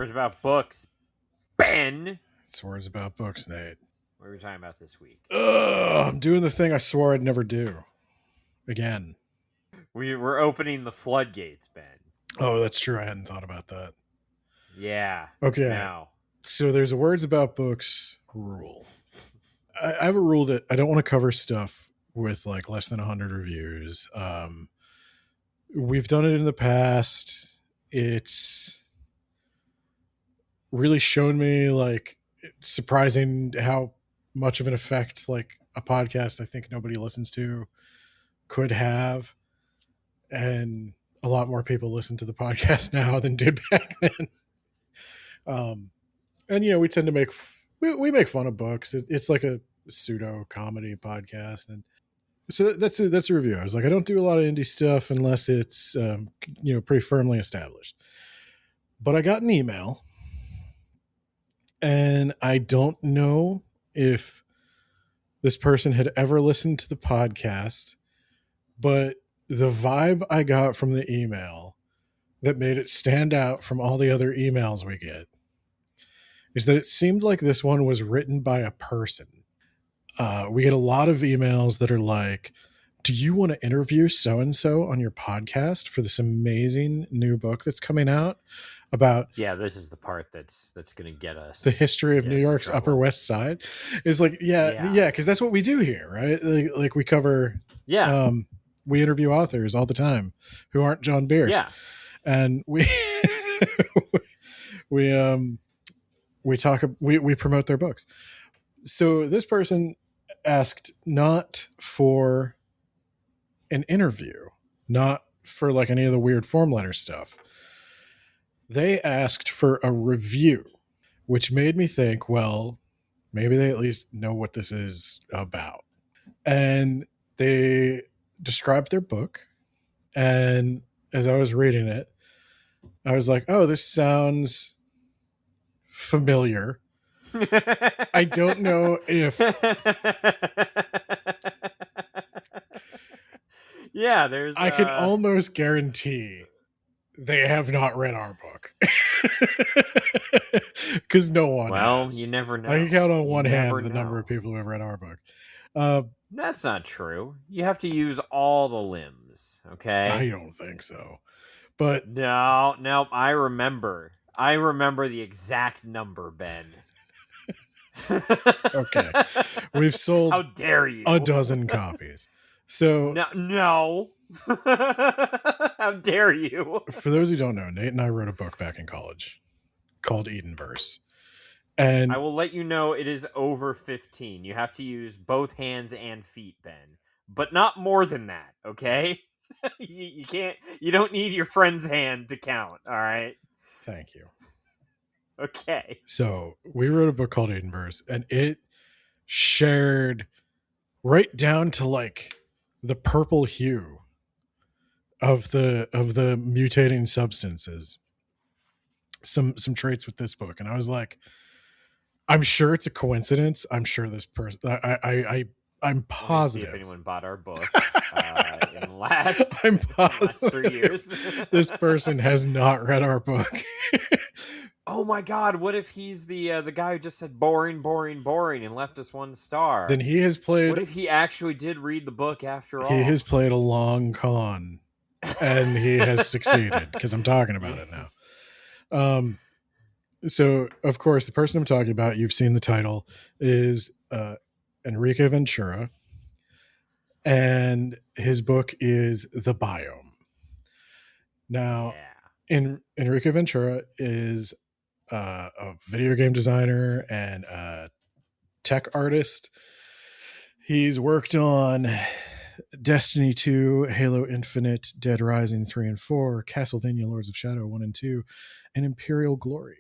Words about books. Ben! It's words about books, Nate. What are we talking about this week? I'm doing the thing I swore I'd never do. Again. We're opening the floodgates, Ben. Oh, that's true. I hadn't thought about that. Yeah. Okay. Now. So there's a words about books rule. I have a rule that I don't want to cover stuff with like less than 100 reviews. We've done it in the past. It's really shown me like it's surprising how much of an effect like a podcast I think nobody listens to could have. And a lot more people listen to the podcast now than did back then. And you know, we tend to make we make fun of books. It's like a pseudo comedy podcast, and so that's a review. I was like, I don't do a lot of indie stuff unless it's pretty firmly established. But I got an email, and I don't know if this person had ever listened to the podcast, but the vibe I got from the email that made it stand out from all the other emails we get is that it seemed like this one was written by a person. We get a lot of emails that are like, do you want to interview so-and-so on your podcast for this amazing new book that's coming out about... Yeah, this is the part that's going to get us... The history of New York's Upper West Side. Is like, yeah, because that's what we do here, right? Like we cover... Yeah. We interview authors all the time who aren't John Bierce. Yeah. And we promote their books. So this person asked not for an interview, not for like any of the weird form letter stuff. They asked for a review, which made me think, well, maybe they at least know what this is about. And they described their book. And as I was reading it, I was like, oh, this sounds familiar. I don't know if... Yeah, there's... I can almost guarantee they have not read our book. Because no one has. You never know. I can count on one hand the number of people who have read our book. That's not true. You have to use all the limbs, okay? I don't think so. But no, I remember the exact number, Ben. Okay. We've sold... How dare you? a dozen copies. So No. How dare you? For those who don't know, Nate and I wrote a book back in college called Edenverse. And I will let you know it is over 15. You have to use both hands and feet, Ben. But not more than that, okay? You don't need your friend's hand to count, all right? Thank you. Okay. So we wrote a book called Edenverse, and it shared right down to like the purple hue of the mutating substances. Some traits with this book, and I was like, I'm sure it's a coincidence. I'm sure this person. I'm positive. See if anyone bought our book in the last. I'm positive. Last 3 years. This person has not read our book. Oh my God! What if he's the guy who just said boring, boring, boring and left us 1 star? Then he has played. What if he actually did read the book after all? He has played a long con, and he has succeeded because I'm talking about it now. So of course the person I'm talking about, you've seen the title, is Enrique Ventura, and his book is The Biome. Now, Enrique Ventura is a video game designer and a tech artist. He's worked on Destiny 2, Halo Infinite, Dead Rising 3 and 4, Castlevania Lords of Shadow 1 and 2, and Imperial Glory.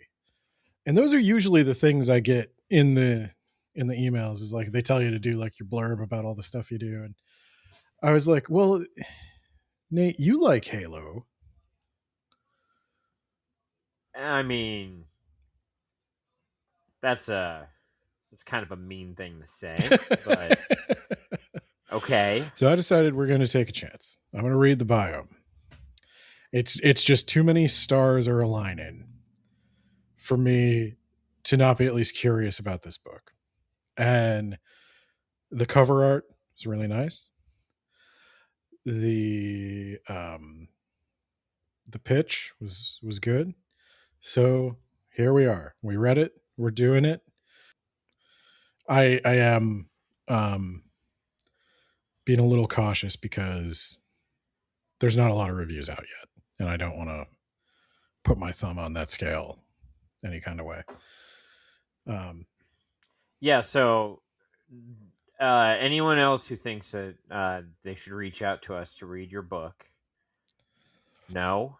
And those are usually the things I get in the emails, is like they tell you to do like your blurb about all the stuff you do. And I was like, well, Nate, you like Halo. I mean, that's kind of a mean thing to say, but okay. So I decided we're going to take a chance. I'm going to read The Biome. It's just too many stars are aligning for me to not be at least curious about this book. And the cover art is really nice. The pitch was good. So here we are. We read it. We're doing it. I am being a little cautious because there's not a lot of reviews out yet, and I don't want to put my thumb on that scale any kind of way. Yeah, so anyone else who thinks that they should reach out to us to read your book, no,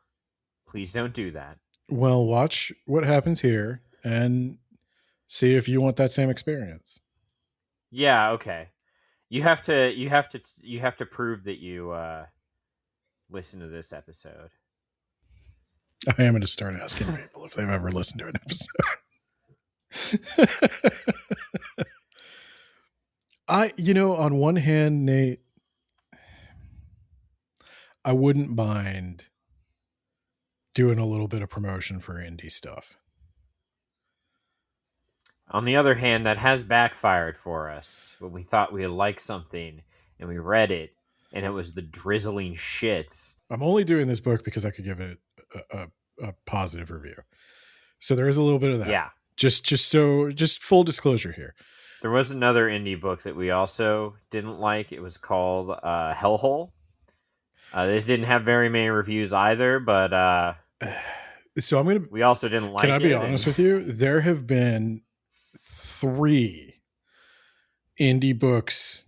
please don't do that. Well, watch what happens here and see if you want that same experience. Yeah, okay. You have to prove that you listen to this episode. I am going to start asking people if they've ever listened to an episode. On one hand, Nate, I wouldn't mind doing a little bit of promotion for indie stuff. On the other hand, that has backfired for us when we thought we liked something and we read it and it was the drizzling shits. I'm only doing this book because I could give it a positive review. So there is a little bit of that. Yeah. Just full disclosure here. There was another indie book that we also didn't like. It was called Hellhole. It didn't have very many reviews either, but so we also didn't like it. Can I be honest with you? There have been 3 indie books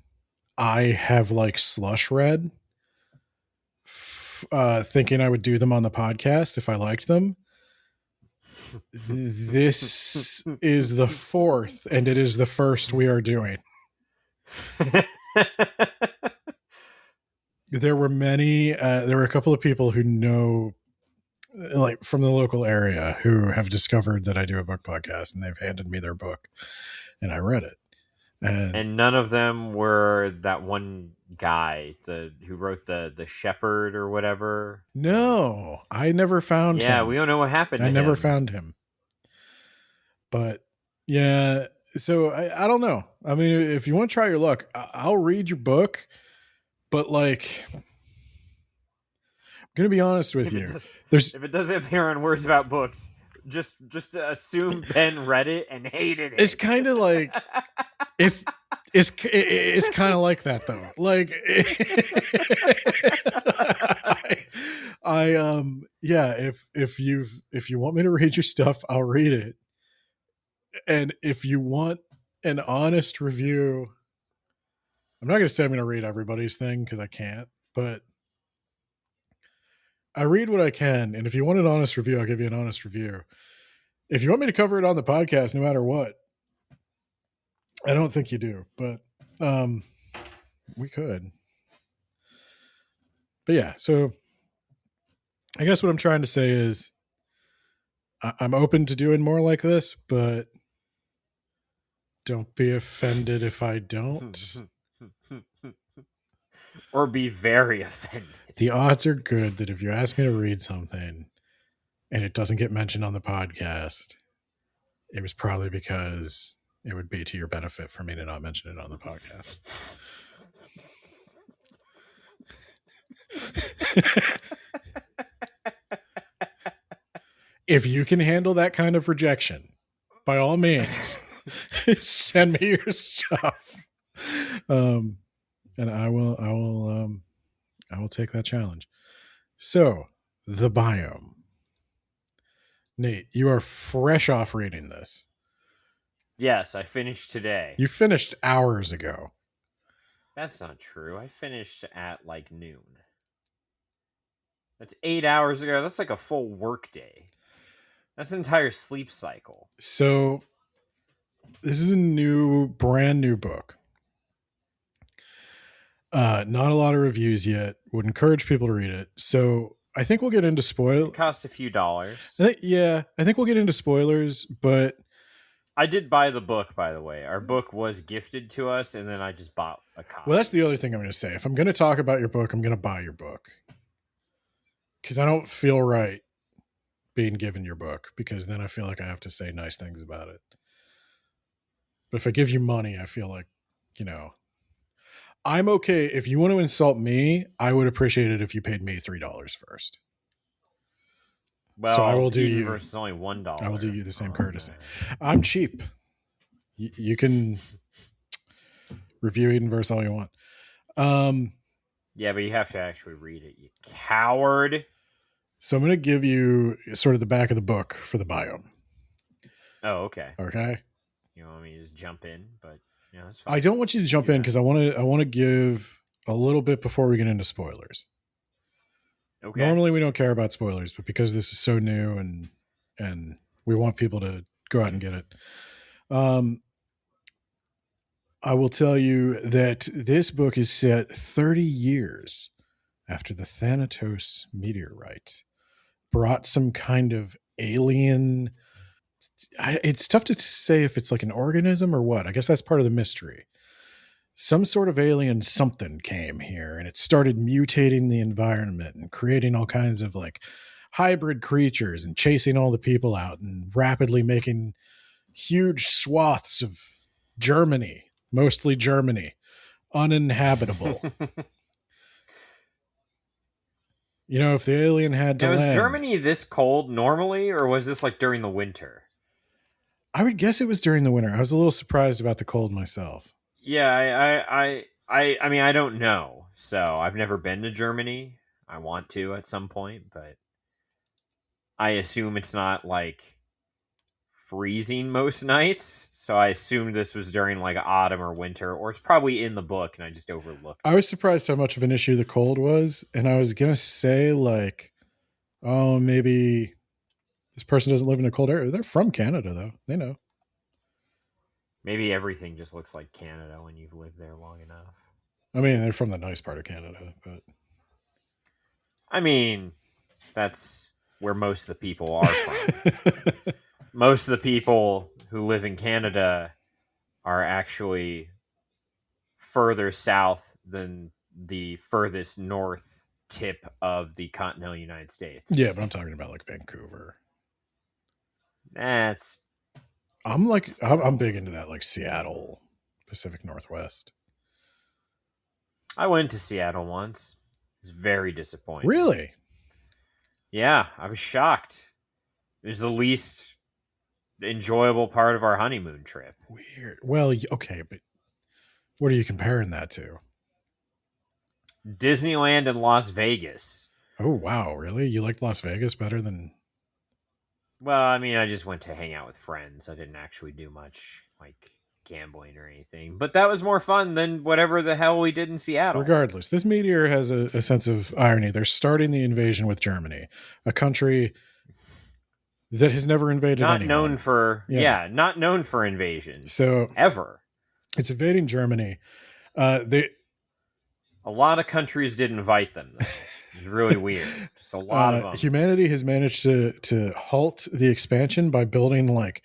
I have like slush read, thinking I would do them on the podcast if I liked them. This is the 4th, and it is the first we are doing. There were a couple of people who know, like from the local area, who have discovered that I do a book podcast, and they've handed me their book, and I read it. And none of them were that one guy who wrote the Shepherd or whatever. No, I never found him. Yeah, we don't know what happened to him. I never found him. But yeah, so I don't know. I mean, if you want to try your luck, I'll read your book. But like, I'm going to be honest with you. If it doesn't appear on Words About Books, just assume Ben read it and hated it. It's kind of like it's kind of like that though. Like if you want me to read your stuff, I'll read it. And if you want an honest review, I'm not going to say I'm going to read everybody's thing because I can't, but I read what I can. And if you want an honest review, I'll give you an honest review. If you want me to cover it on the podcast, no matter what, I don't think you do, but we could. But yeah, so I guess what I'm trying to say is I'm open to doing more like this, but don't be offended if I don't. Or be very offended. The odds are good that if you ask me to read something and it doesn't get mentioned on the podcast, it was probably because it would be to your benefit for me to not mention it on the podcast. If you can handle that kind of rejection, by all means, send me your stuff. And I will take that challenge. So, the Biome. Nate, you are fresh off reading this. Yes, I finished today. You finished hours ago. That's not true. I finished at like noon. That's 8 hours ago. That's like a full work day. That's an entire sleep cycle. So, this is a brand new book. Not a lot of reviews yet. Would encourage people to read it. So I think we'll get into spoilers. It cost a few dollars. I think we'll get into spoilers, but I did buy the book, by the way. Our book was gifted to us, and then I just bought a copy. Well, that's the other thing I'm going to say. If I'm going to talk about your book, I'm going to buy your book. Because I don't feel right being given your book, because then I feel like I have to say nice things about it. But if I give you money, I feel like, you know, I'm okay. If you want to insult me, I would appreciate it if you paid me $3 first. So I Well, will the do Eden you. verse is only I will do $1 you the same on. courtesy. I'm cheap. You can review Edenverse all you want. Yeah, but you have to actually read it, you coward. So I'm going to give you sort of the back of the book for the biome. Oh, okay. Okay. You want me to just jump in, but that's fine. I don't want you to jump in because I want to give a little bit before we get into spoilers. Okay. Normally we don't care about spoilers, but because this is so new and we want people to go out and get it. I will tell you that this book is set 30 years after the Thanatos meteorite brought some kind of alien. It's tough to say if it's like an organism or what. I guess that's part of the mystery. Some sort of alien something came here and it started mutating the environment and creating all kinds of like hybrid creatures and chasing all the people out and rapidly making huge swaths of Germany, mostly Germany, uninhabitable. You know, if the alien had to Now, is land, Germany this cold normally, or was this like during the winter? I would guess it was during the winter. I was a little surprised about the cold myself. Yeah, I mean, I don't know. So I've never been to Germany. I want to at some point, but I assume it's not like freezing most nights. So I assumed this was during like autumn or winter, or it's probably in the book and I just overlooked I it. was surprised how much of an issue the cold was, and I was gonna say like, oh, maybe this person doesn't live in a cold area. They're from Canada, though. They know. Maybe everything just looks like Canada when you've lived there long enough. I mean, they're from the nice part of Canada, but I mean, that's where most of the people are from. Most of the people who live in Canada are actually further south than the furthest north tip of the continental United States. yeah, but I'm talking about like Vancouver. That's I'm big into that, like Seattle, Pacific Northwest. I went to Seattle once. It was very disappointing. Really? Yeah, I was shocked. It was the least enjoyable part of our honeymoon trip. Weird. Well, okay, but what are you comparing that to? Disneyland and Las Vegas. Oh, wow. Really? You liked Las Vegas better than. Well, I mean, I just went to hang out with friends. I didn't actually do much like gambling or anything. But that was more fun than whatever the hell we did in Seattle. Regardless, this meteor has a sense of irony. They're starting the invasion with Germany, a country that has never invaded not anyone. known for not known for invasions. So ever. It's invading Germany. A lot of countries did invite them, though. It's really weird. Just a lot of them. Humanity has managed to halt the expansion by building like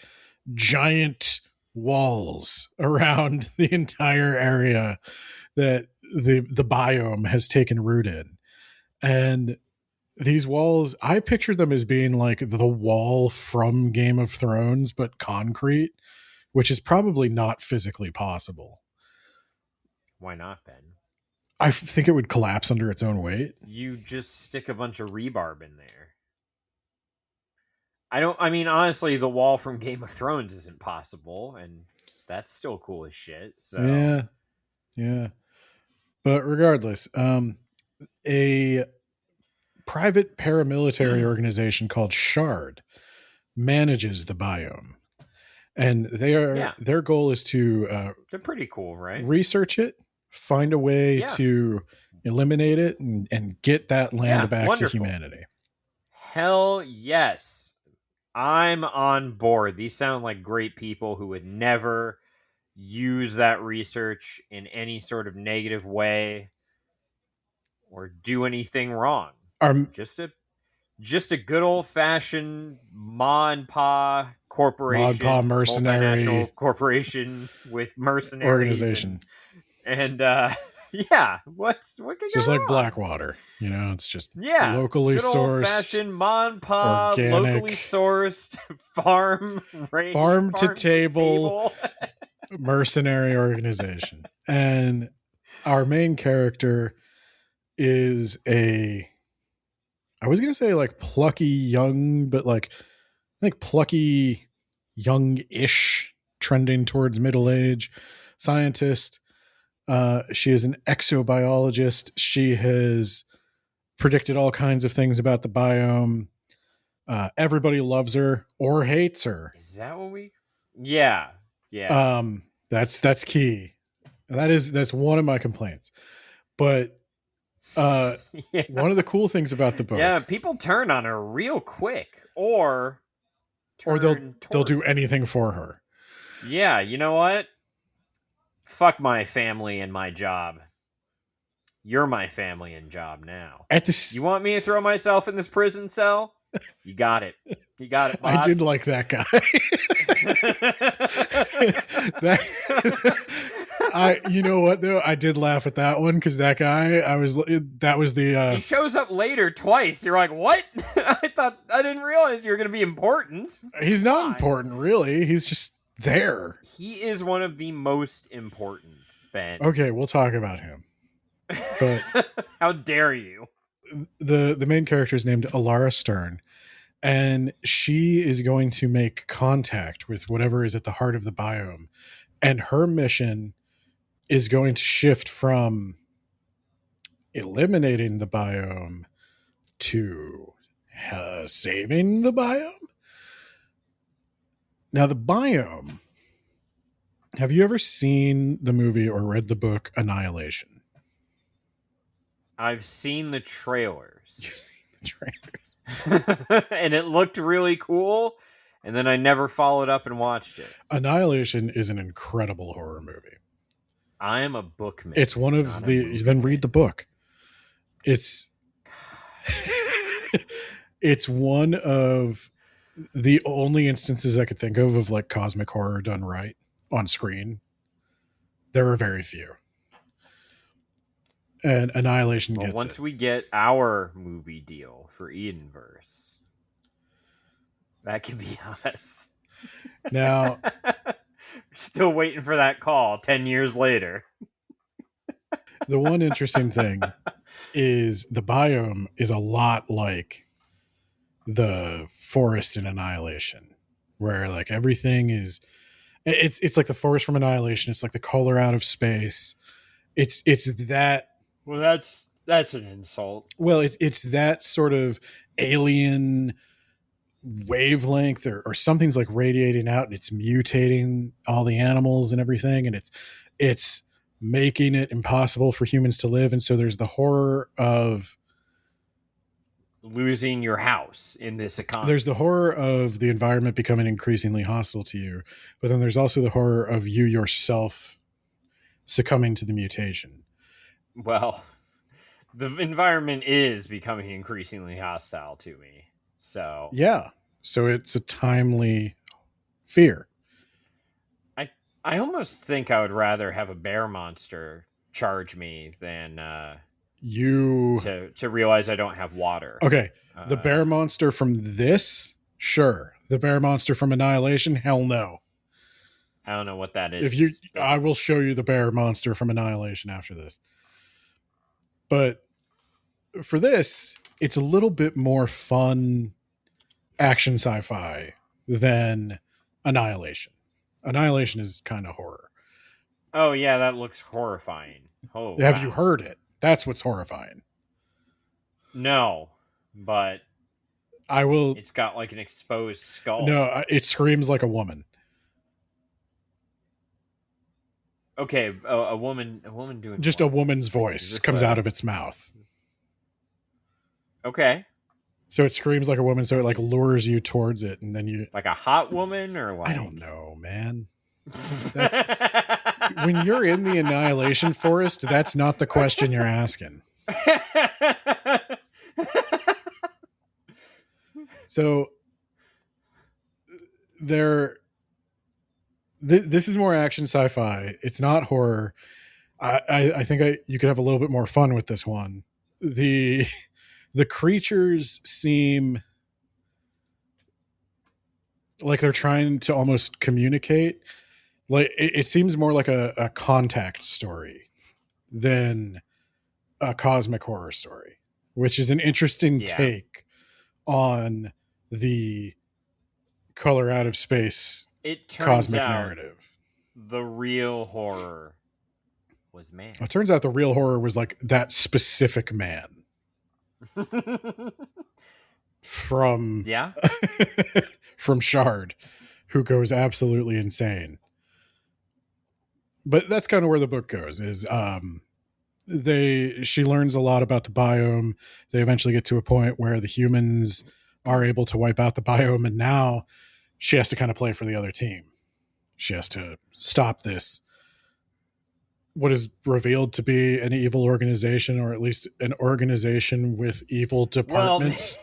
giant walls around the entire area that the biome has taken root in. And these walls, I picture them as being like the wall from Game of Thrones, but concrete, which is probably not physically possible. Why not, Ben? I think it would collapse under its own weight. You just stick a bunch of rebarb in there. I mean, honestly, the wall from Game of Thrones isn't possible, and that's still cool as shit. So Yeah. But regardless, a private paramilitary organization called Shard manages the biome. And their goal is to they're pretty cool, right? Research it, find a way to eliminate it and get that land back to humanity. Hell yes. I'm on board. These sound like great people who would never use that research in any sort of negative way or do anything wrong. Just a good old fashioned ma and pa corporation, mercenary multinational corporation with mercenaries organization, and Yeah, what could It's go just like wrong? Blackwater, you know. It's just Yeah, locally good old sourced, fashioned mon pa, locally organic, sourced farm to farm to table table. mercenary organization. And our main character is I was going to say like plucky young, but like I think plucky young-ish, trending towards middle age scientist. She is an exobiologist. She has predicted all kinds of things about the biome. Everybody loves her or hates her. Is that what we? Yeah, yeah, That's key. That's one of my complaints. But yeah, one of the cool things about the yeah. book, People turn on her real quick, or or turn they'll toward do her. anything for her. Yeah, you know what? Fuck my family and my job. You're my family and job now. At You this, want me to throw myself in this prison cell? You got it. You got it, I did boss. like that guy. that you know what though, I did laugh at that one because that guy, that was the He shows up later twice. You're like, what? I didn't realize you were going to be important. he's not God. important really. He's just there. He is one of the most important, Ben. Okay, we'll talk about him. But how dare you? The main character is named Alara Stern, and she is going to make contact with whatever is at the heart of the biome, and her mission is going to shift from eliminating the biome to saving the biome. Now, the biome, have you ever seen the movie or read the book Annihilation? I've seen the trailers. You've seen the trailers. And it looked really cool. And then I never followed up and watched it. Annihilation is an incredible horror movie. I am a bookman. It's one of then read the book. It's it's one of the only instances I could think of like cosmic horror done right on screen. There are very few. And Annihilation gets once it. we get our movie deal for Edenverse, that could be us. Now, still waiting for that call 10 years later. the one interesting thing is the biome is a lot like the forest in Annihilation, where like everything is it's like the forest from Annihilation. It's like the color out of space. It's that. Well, that's an insult. Well, it's that sort of alien wavelength or something's like radiating out and it's mutating all the animals and everything, and it's making it impossible for humans to live. And so there's the horror of losing your house in this economy. There's the horror of the environment becoming increasingly hostile to you, but then there's also the horror of you yourself succumbing to the mutation. Well, the environment is becoming increasingly hostile to me. So yeah, so it's a timely fear. I almost think I would rather have a bear monster charge me than to realize I don't have water. Okay, the bear monster from this, sure. The bear monster from Annihilation, hell no. I don't know what that is. I will show you the bear monster from Annihilation after this. But for this, it's a little bit more fun action sci-fi than Annihilation. Annihilation is kind of horror. Oh yeah, that looks horrifying. Oh, have you heard it? That's what's horrifying. No, but I will. It's got like an exposed skull. No, it screams like a woman. Okay, a woman doing just what? A woman's voice comes out of its mouth. Okay. So it screams like a woman, so it like lures you towards it, and then you like a hot woman or like I don't know, man. That's when you're in the Annihilation Forest, that's not the question you're asking. So this is more action sci-fi. It's not horror. I think you could have a little bit more fun with this one. The the creatures seem like they're trying to almost communicate. Like it seems more like a contact story than a cosmic horror story, which is an interesting Yeah. take on the color out of space It turns cosmic out narrative. the real horror was man. It turns out the real horror was like that specific man from Yeah. from Shard, who goes absolutely insane. But that's kind of where the book goes. Is she learns a lot about the biome. They eventually get to a point where the humans are able to wipe out the biome, and now she has to kind of play for the other team. She has to stop this, what is revealed to be an evil organization, or at least an organization with evil Well, departments.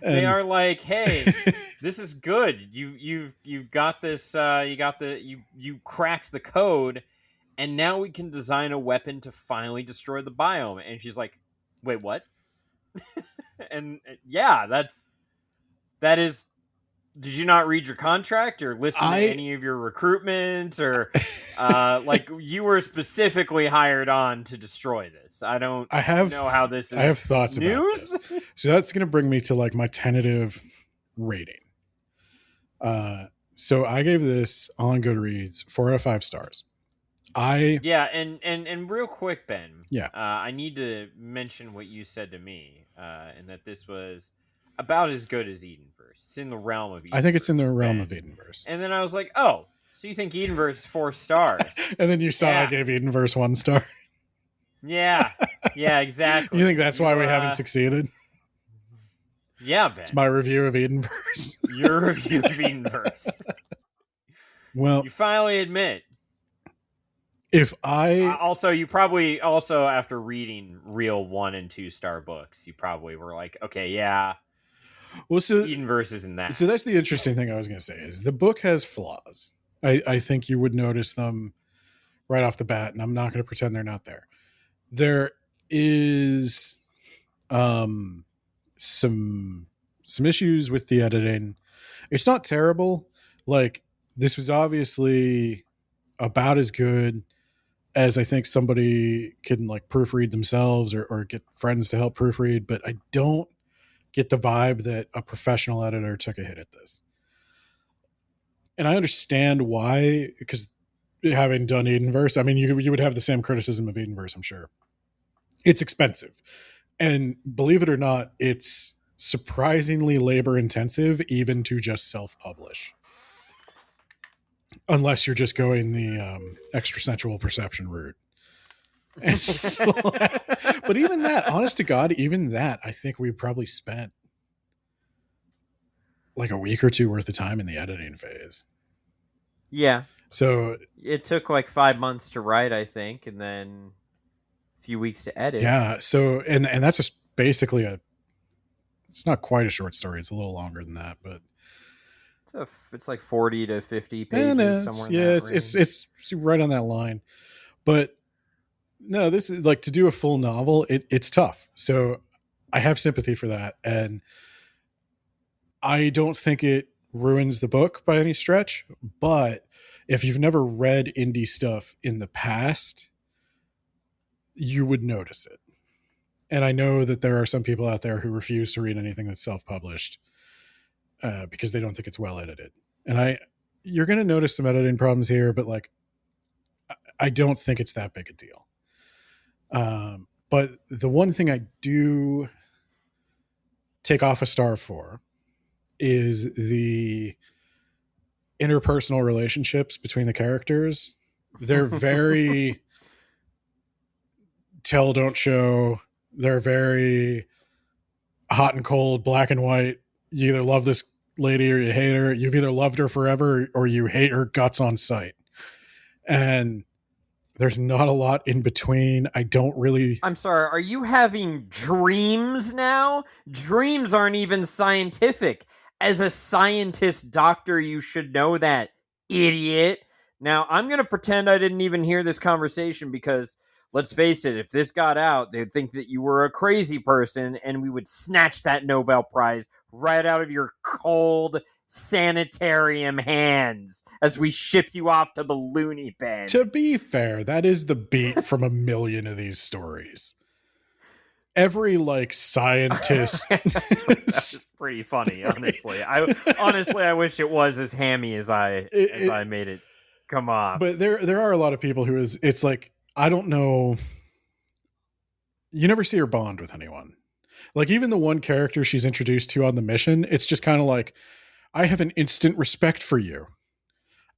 they are like, hey, this is good. You got this. You cracked the code, and now we can design a weapon to finally destroy the biome. And she's like, wait, what? And yeah, that is. Did you not read your contract or listen to any of your recruitment, or like you were specifically hired on to destroy this? I don't know how this is. I have thoughts news? about this. So that's going to bring me to like my tentative rating. So I gave this on Goodreads 4 out of 5 stars. Yeah, and real quick, Ben. Yeah. I need to mention what you said to me, and that this was about as good as Edenverse. It's in the realm of Edenverse. I think it's in the realm of Edenverse. And then I was like, oh, so you think Edenverse is 4 stars? And then you saw I gave Edenverse 1 star. Yeah, exactly. You think that's why we haven't succeeded? Yeah, Ben. It's my review of Edenverse. Your review of Edenverse. Well, you finally admit. If I also, you probably also, after reading real 1 and 2 star books, you probably were like, okay, yeah. Well, so Edenverse isn't that. So that's the interesting thing I was going to say is the book has flaws. I think you would notice them right off the bat, and I'm not going to pretend they're not there. There is some issues with the editing. It's not terrible. Like, this was obviously about as good as I think somebody can like proofread themselves or get friends to help proofread, but I don't get the vibe that a professional editor took a hit at this. And I understand why, because having done Edenverse, I mean, you would have the same criticism of Edenverse, I'm sure. It's expensive. And believe it or not, it's surprisingly labor intensive even to just self-publish. Unless you're just going the extrasensual perception route. So, but even that, honest to God, even that, I think we probably spent like a week or 2 worth of time in the editing phase. Yeah. So it took like 5 months to write, I think, and then a few weeks to edit. Yeah. So and that's just basically it's not quite a short story. It's a little longer than that, but it's like 40 to 50 pages somewhere. Yeah, it's right on that line. But no, this is like to do a full novel. It's tough. So I have sympathy for that, and I don't think it ruins the book by any stretch. But if you've never read indie stuff in the past, you would notice it. And I know that there are some people out there who refuse to read anything that's self-published because they don't think it's well edited. And you're going to notice some editing problems here, but like, I don't think it's that big a deal. But the one thing I do take off a star for is the interpersonal relationships between the characters. They're very tell, don't show. They're very hot and cold, black and white. You either love this lady or you hate her. You've either loved her forever or you hate her guts on sight. And there's not a lot in between. I'm sorry, are you having dreams now? Dreams aren't even scientific. As a scientist doctor, you should know that, idiot. Now, I'm going to pretend I didn't even hear this conversation because, let's face it, if this got out, they'd think that you were a crazy person and we would snatch that Nobel Prize right out of your cold sanitarium hands as we ship you off to the loony bin. To be fair, that is the beat from a million of these stories. Every like scientist That's pretty funny, honestly. I wish it was as hammy as I made it come off. But there are a lot of people who it's like, I don't know, you never see her bond with anyone. Like even the one character she's introduced to on the mission, it's just kind of like, I have an instant respect for you.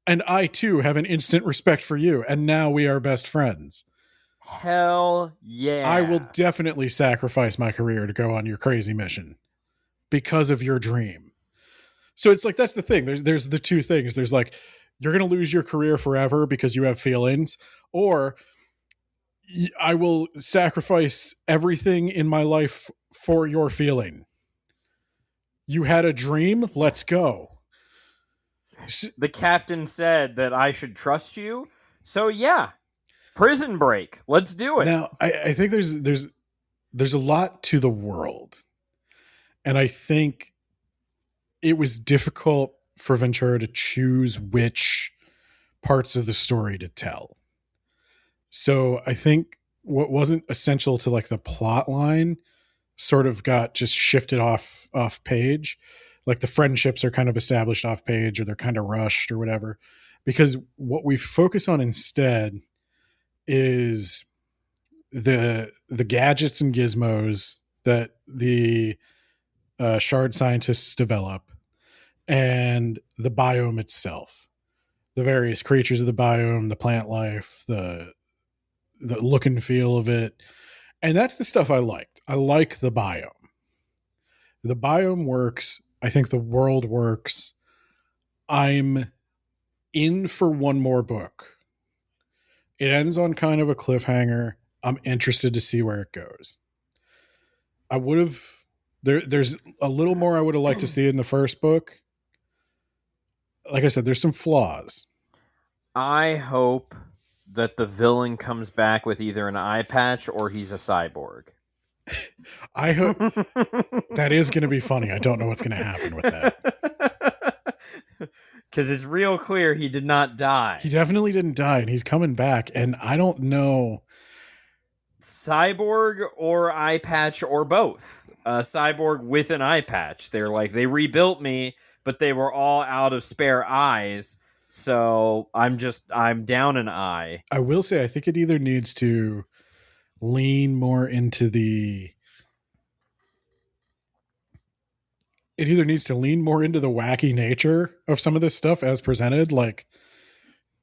And I too have an instant respect for you. And now we are best friends. Hell yeah. I will definitely sacrifice my career to go on your crazy mission because of your dream. So it's like, that's the thing. There's the two things. There's like, you're going to lose your career forever because you have feelings, or I will sacrifice everything in my life for your feeling. You had a dream. Let's go. The captain said that I should trust you. So yeah, prison break. Let's do it. Now, I think there's a lot to the world. And I think it was difficult for Ventura to choose which parts of the story to tell. So I think what wasn't essential to like the plot line sort of got just shifted off page. Like the friendships are kind of established off page, or they're kind of rushed or whatever. Because what we focus on instead is the gadgets and gizmos that the shard scientists develop, and the biome itself, the various creatures of the biome, the plant life, the look and feel of it. And that's the stuff I liked. I like the biome. The biome works. I think the world works. I'm in for one more book. It ends on kind of a cliffhanger. I'm interested to see where it goes. I would have there's a little more I would have liked to see in the first book. Like I said, there's some flaws. I hope that the villain comes back with either an eye patch or he's a cyborg. I hope that is going to be funny. I don't know what's going to happen with that. Because it's real clear he did not die. He definitely didn't die, and he's coming back. And I don't know. Cyborg or eye patch or both. Cyborg with an eye patch. They're like, they rebuilt me, but they were all out of spare eyes. So I'm down an eye. I will say, I think it either needs to lean more into the wacky nature of some of this stuff as presented. Like,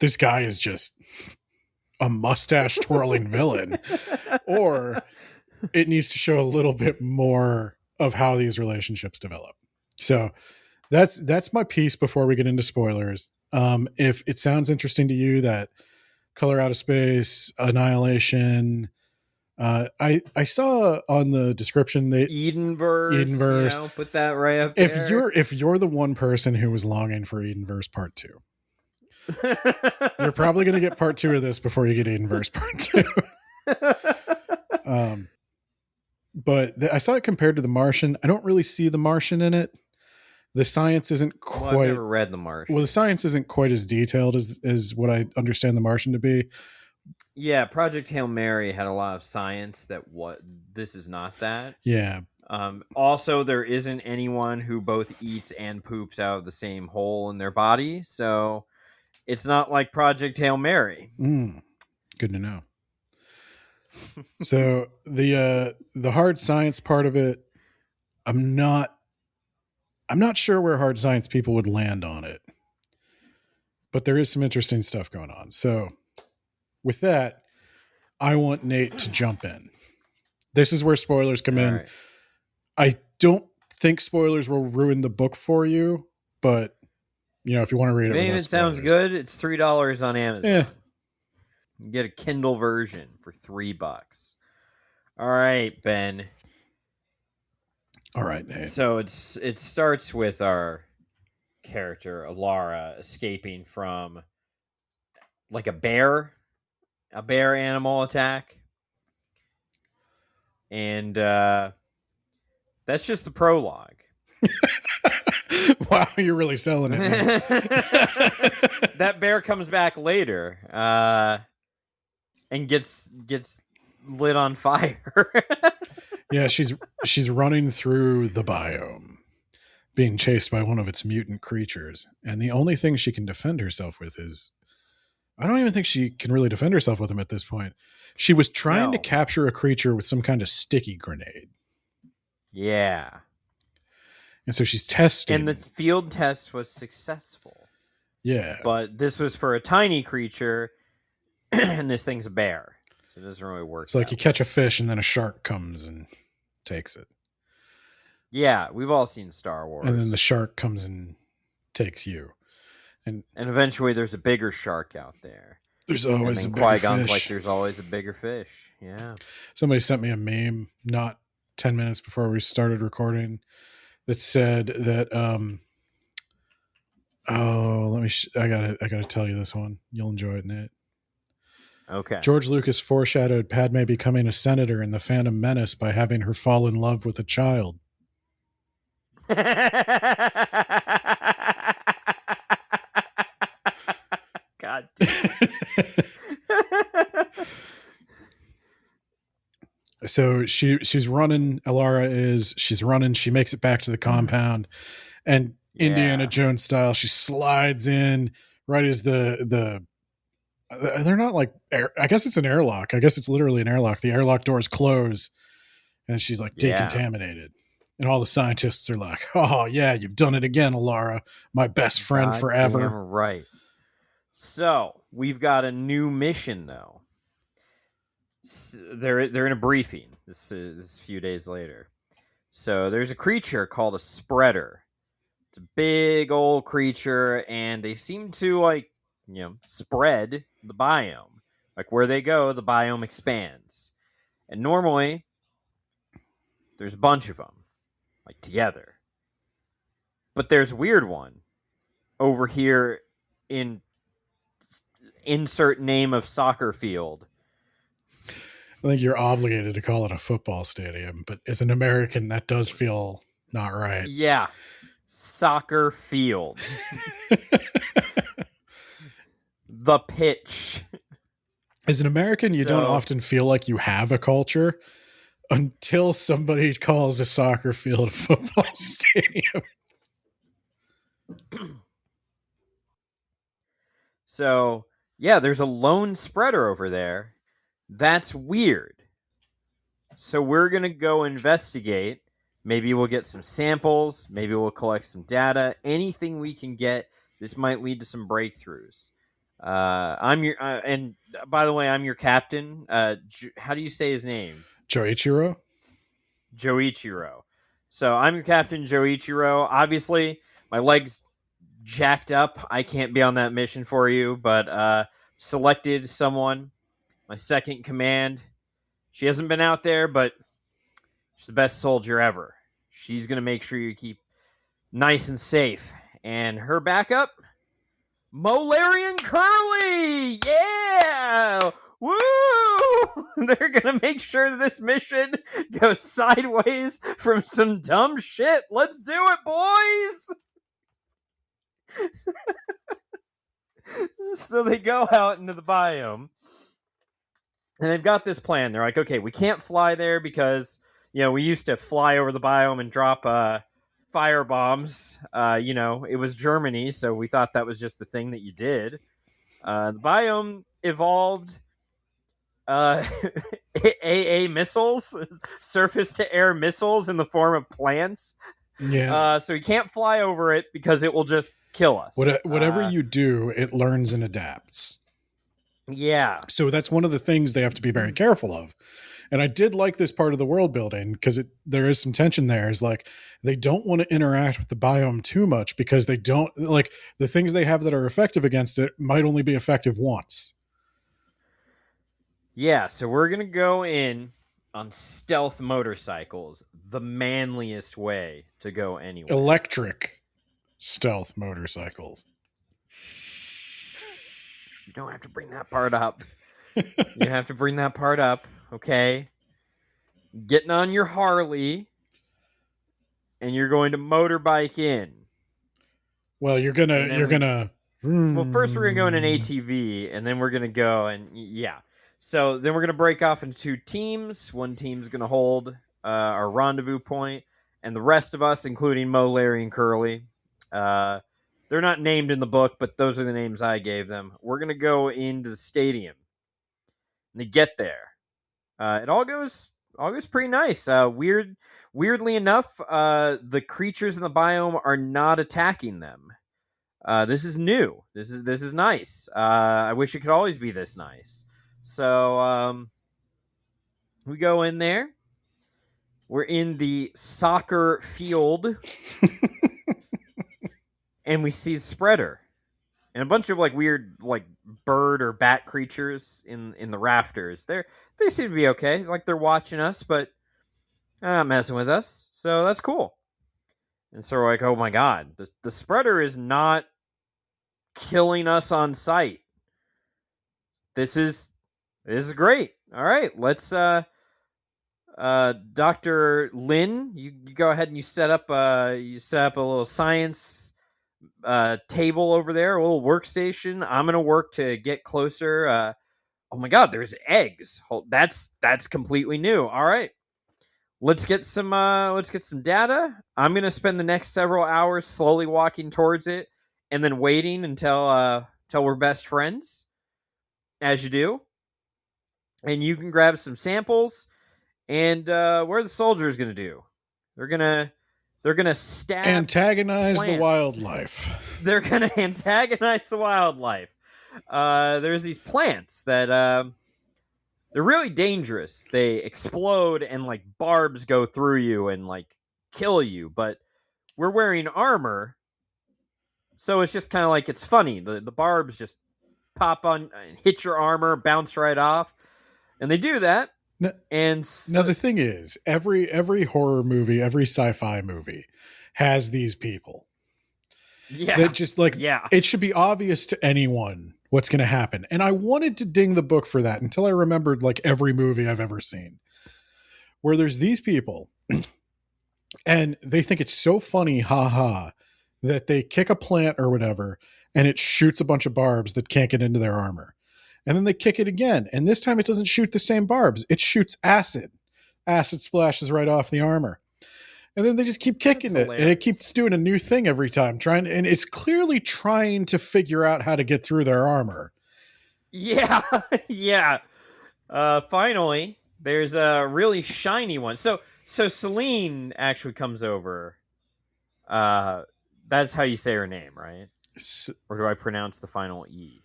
this guy is just a mustache twirling villain, or it needs to show a little bit more of how these relationships develop. So that's my piece before we get into spoilers. If it sounds interesting to you, that Color Out of Space, Annihilation, I saw on the description that Edenverse, put that right up there. If you're the one person who was longing for Edenverse Part 2, you're probably going to get Part 2 of this before you get Edenverse Part 2. But I saw it compared to The Martian. I don't really see The Martian in it. The science isn't quite. I've never read The Martian. Well, the science isn't quite as detailed as what I understand The Martian to be. Yeah, Project Hail Mary had a lot of science this is not that. Yeah. Also, there isn't anyone who both eats and poops out of the same hole in their body, so it's not like Project Hail Mary. Good to know. So the hard science part of it, I'm not sure where hard science people would land on it, but there is some interesting stuff going on. So with that, I want Nate to jump in. This is where spoilers come in. Right. I don't think spoilers will ruin the book for you, but if you want to read it, maybe it sounds good. It's $3 on Amazon. Yeah, you get a Kindle version for $3. All right, Ben. All right, Nate. So it starts with our character Alara escaping from like a bear animal attack. And that's just the prologue. Wow, you're really selling it, man. That bear comes back later and gets lit on fire. Yeah, she's running through the biome, being chased by one of its mutant creatures, and the only thing she can defend herself with is, I don't even think she can really defend herself with him at this point. She was trying to No. capture a creature with some kind of sticky grenade. Yeah. And so she's testing. And the field test was successful. Yeah. But this was for a tiny creature, and this thing's a bear. So it doesn't really work. It's like you catch a fish and then a shark comes and takes it. Yeah, we've all seen Star Wars. And then the shark comes and takes you. And eventually there's a bigger shark out there. There's always a bigger Qui-Gon's fish. like, there's always a bigger fish. Yeah. Somebody sent me a meme not 10 minutes before we started recording that said that I gotta tell you this one. You'll enjoy it, Nate. Okay. George Lucas foreshadowed Padme becoming a senator in The Phantom Menace by having her fall in love with a child. God damn. So she's running. She's running. She makes it back to the compound, and Indiana Jones style, she slides in right as the they're not like I guess it's an airlock. I guess it's literally an airlock. The airlock doors close, and she's like decontaminated. And all the scientists are like, "Oh yeah, you've done it again, Alara, my best friend forever." Damn right. So we've got a new mission though. They're in a briefing. This is a few days later. So there's a creature called a spreader. It's a big old creature, and they seem to spread the biome. Like where they go, the biome expands. And normally, there's a bunch of them, like together. But there's a weird one over here in insert name of soccer field. I think you're obligated to call it a football stadium, but as an American, that does feel not right. Yeah. Soccer field. The pitch. As an American, you don't often feel like you have a culture until somebody calls a soccer field a football stadium. So, yeah, there's a lone spreader over there. That's weird. So we're going to go investigate. Maybe we'll get some samples. Maybe we'll collect some data. Anything we can get. This might lead to some breakthroughs. And by the way, I'm your captain. How do you say his name? Joichiro. So I'm your captain, Joichiro. Obviously, my leg's jacked up. I can't be on that mission for you, but selected someone. My second in command. She hasn't been out there, but she's the best soldier ever. She's going to make sure you keep nice and safe. And her backup, Molarian Curly! Yeah! Woo! They're going to make sure that this mission goes sideways from some dumb shit. Let's do it, boys! So they go out into the biome. And they've got this plan. They're like, okay, we can't fly there because, we used to fly over the biome and drop fire bombs. It was Germany, so we thought that was just the thing that you did. The biome evolved AA missiles, surface-to-air missiles in the form of plants. Yeah. So we can't fly over it because it will just kill us. Whatever you do, it learns and adapts. Yeah. So that's one of the things they have to be very careful of. And I did like this part of the world building because there is some tension there. Is like they don't want to interact with the biome too much because they don't like the things they have that are effective against it might only be effective once. Yeah, so we're going to go in on stealth motorcycles, the manliest way to go anywhere. Electric stealth motorcycles. You don't have to bring that part up. You have to bring that part up, okay? Getting on your Harley, and you're going to motorbike in. Well, you're And then gonna. well, first we're gonna go in an ATV, and then we're gonna go and yeah. So then we're gonna break off into two teams. One team's gonna hold our rendezvous point, and the rest of us, including Mo, Larry, and Curly, they're not named in the book, but those are the names I gave them. We're gonna go into the stadium, and they get there. It all goes pretty nice. Weirdly enough, the creatures in the biome are not attacking them. This is new. This is nice. I wish it could always be this nice. So we go in there. We're in the soccer field, and we see Spreader and a bunch of like weird like bird or bat creatures in the rafters. They seem to be okay. Like they're watching us, but they're not messing with us. So that's cool. And so we're like, oh my god, the Spreader is not killing us on sight. This is great. All right, let's Dr. Lin, you go ahead and you set up a little science table over there, a little workstation. I'm gonna work to get closer. Oh my god, there's eggs. That's completely new. All right, let's get some data. I'm gonna spend the next several hours slowly walking towards it, and then waiting until we're best friends, as you do. And you can grab some samples. And what are the soldiers gonna do? They're gonna stab antagonize plants. the wildlife. They're gonna antagonize the wildlife. There's these plants that they're really dangerous. They explode and like barbs go through you and like kill you. But we're wearing armor, so it's just kind of like it's funny. The barbs just pop on and hit your armor, bounce right off, and they do that. Now the thing is, every horror movie, every sci-fi movie has these people. Yeah. That just like it should be obvious to anyone what's going to happen. And I wanted to ding the book for that until I remembered like every movie I've ever seen, where there's these people, and they think it's so funny, haha, that they kick a plant or whatever, and it shoots a bunch of barbs that can't get into their armor. And then they kick it again. And this time it doesn't shoot the same barbs. It shoots acid. Acid splashes right off the armor. And then they just keep kicking it. And it keeps doing a new thing every time. And it's clearly trying to figure out how to get through their armor. Yeah. Yeah. Finally, there's a really shiny one. So Celine actually comes over. That's how you say her name, right? Or do I pronounce the final E?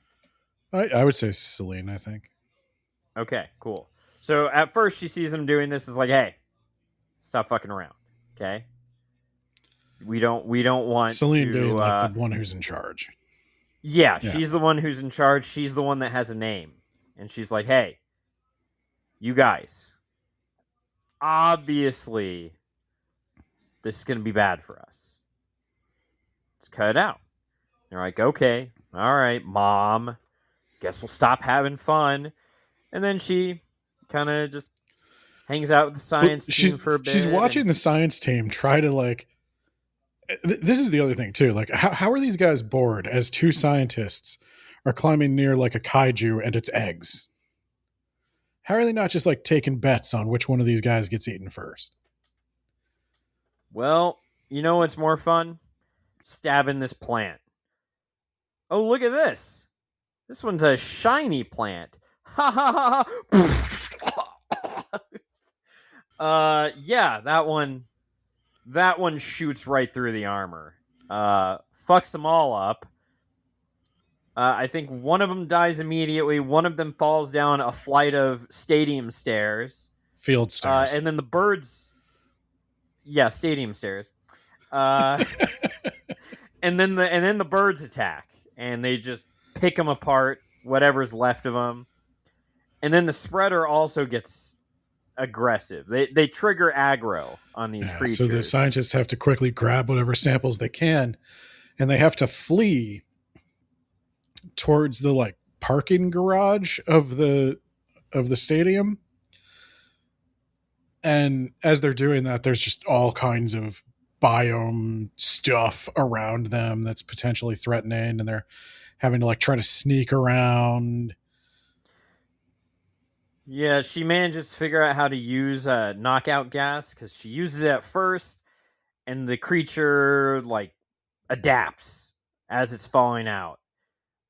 I would say Celine, I think. Okay, cool. So at first she sees them doing this, is like, hey, stop fucking around. Okay? We don't want Celine to being like the one who's in charge. Yeah, she's the one who's in charge. She's the one that has a name. And she's like, hey, you guys, obviously this is gonna be bad for us. Let's cut it out. They're like, okay, all right, Mom. Guess we'll stop having fun. And then she kind of just hangs out with the science team for a bit. She's watching the science team try to like... This is the other thing too. Like, how are these guys bored as two scientists are climbing near like a kaiju and its eggs? How are they not just like taking bets on which one of these guys gets eaten first? Well, you know what's more fun? Stabbing this plant. Oh, look at this. This one's a shiny plant. Ha ha ha. Yeah, that one shoots right through the armor. Fucks them all up. I think one of them dies immediately. One of them falls down a flight of stadium stairs. Field stairs. And then the birds... Yeah, stadium stairs. And then the birds attack. And they just pick them apart, whatever's left of them. And then the Spreader also gets aggressive. They trigger aggro on these creatures. So the scientists have to quickly grab whatever samples they can, and they have to flee towards the like parking garage of the stadium. And as they're doing that, there's just all kinds of biome stuff around them that's potentially threatening, and they're having to like try to sneak around. Yeah, she manages to figure out how to use knockout gas because she uses it at first, and the creature like adapts as it's falling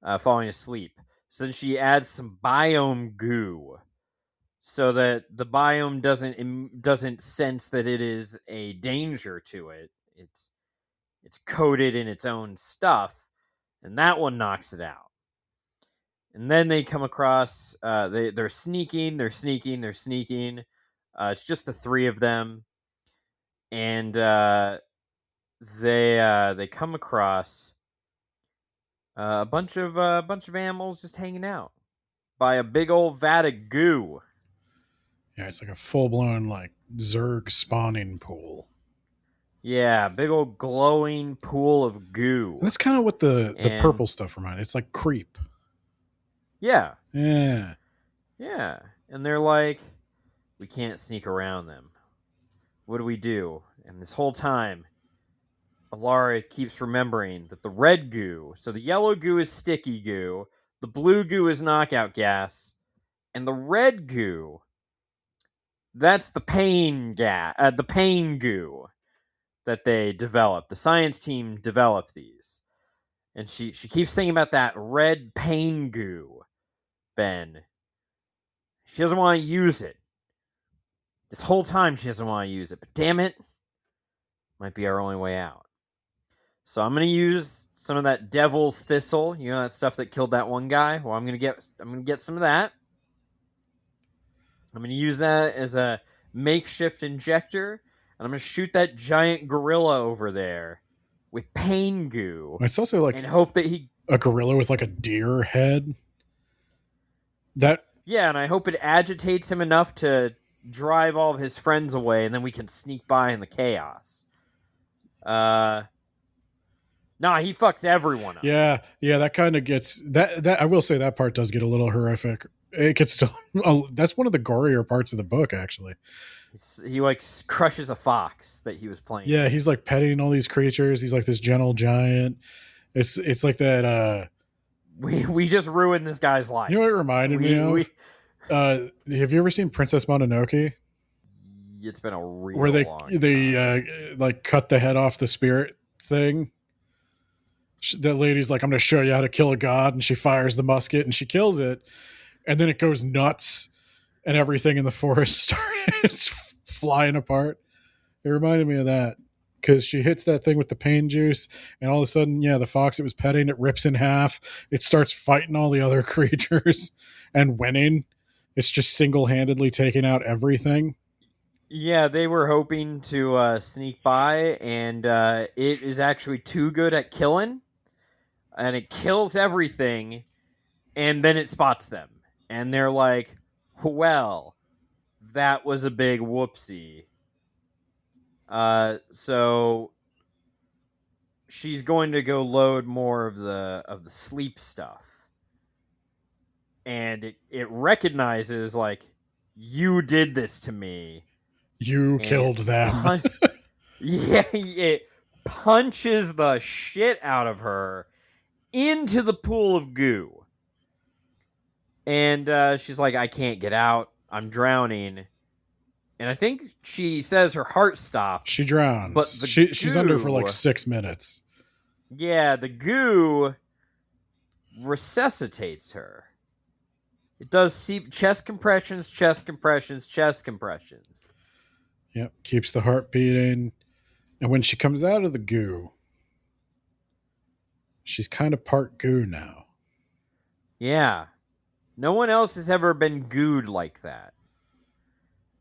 asleep. So then she adds some biome goo so that the biome doesn't sense that it is a danger to it. It's coated in its own stuff, and that one knocks it out. And then they come across they're sneaking. It's just the three of them, and they come across a bunch of animals just hanging out by a big old vat of goo. Yeah, it's like a full blown like Zerg spawning pool. Yeah, big old glowing pool of goo. And that's kind of what the And purple stuff reminds. It's like creep. yeah, Yeah. yeah. And they're like, we can't sneak around them. What do we do? And this whole time, Alara keeps remembering that the red goo, so the yellow goo is sticky goo, the blue goo is knockout gas, and the red goo, that's the the pain goo that they developed. The science team developed these. And she keeps thinking about that red pain goo, Ben. She doesn't want to use it. This whole time she doesn't want to use it, but damn it, might be our only way out. So I'm gonna use some of that devil's thistle, you know, that stuff that killed that one guy. Well, I'm gonna get some of that. I'm gonna use that as a makeshift injector, and I'm gonna shoot that giant gorilla over there with pain goo. It's also like and hope that he a gorilla with like a deer head. Yeah, and I hope it agitates him enough to drive all of his friends away, and then we can sneak by in the chaos. Nah, he fucks everyone up. Yeah, that kind of gets that. I will say that part does get a little horrific. It gets still. That's one of the gorier parts of the book, actually. He like crushes a fox that he was playing. Yeah, he's like petting all these creatures. He's like this gentle giant. It's like that. We just ruined this guy's life. You know what it reminded me of? Have you ever seen Princess Mononoke? It's been a real where long time. Like cut the head off the spirit thing. That lady's like, I'm going to show you how to kill a god, and she fires the musket and she kills it, and then it goes nuts, and everything in the forest starts flying apart. It reminded me of that because she hits that thing with the pain juice, and all of a sudden, yeah, the fox it was petting, it rips in half. It starts fighting all the other creatures and winning. It's just single-handedly taking out everything. Yeah, they were hoping to sneak by, and it is actually too good at killing, and it kills everything, and then it spots them, and they're like, well, that was a big whoopsie. So she's going to go load more of the sleep stuff, and it recognizes, like, you did this to me. You killed them. Yeah, it punches the shit out of her into the pool of goo. And she's like, I can't get out. I'm drowning. And I think she says her heart stopped. She drowns. But she's under for like 6 minutes. Yeah, the goo resuscitates her. It does chest compressions. Yep, keeps the heart beating. And when she comes out of the goo, she's kind of part goo now. Yeah. No one else has ever been gooed like that.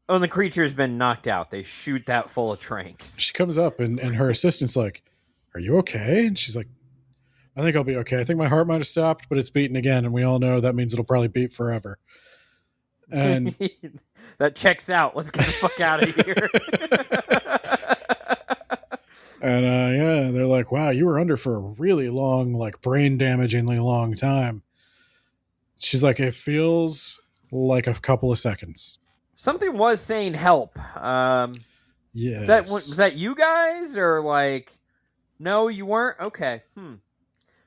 Oh, and the creature's been knocked out. They shoot that full of tranks. She comes up and her assistant's like, are you okay? And she's like, I think I'll be okay. I think my heart might have stopped, but it's beating again. And we all know that means it'll probably beat forever. And that checks out. Let's get the fuck out of here. And yeah, they're like, wow, you were under for a really long, like brain damagingly long time. She's like, it feels like a couple of seconds. Something was saying help. Was Yes. that you guys or like? No, you weren't. Okay. Well,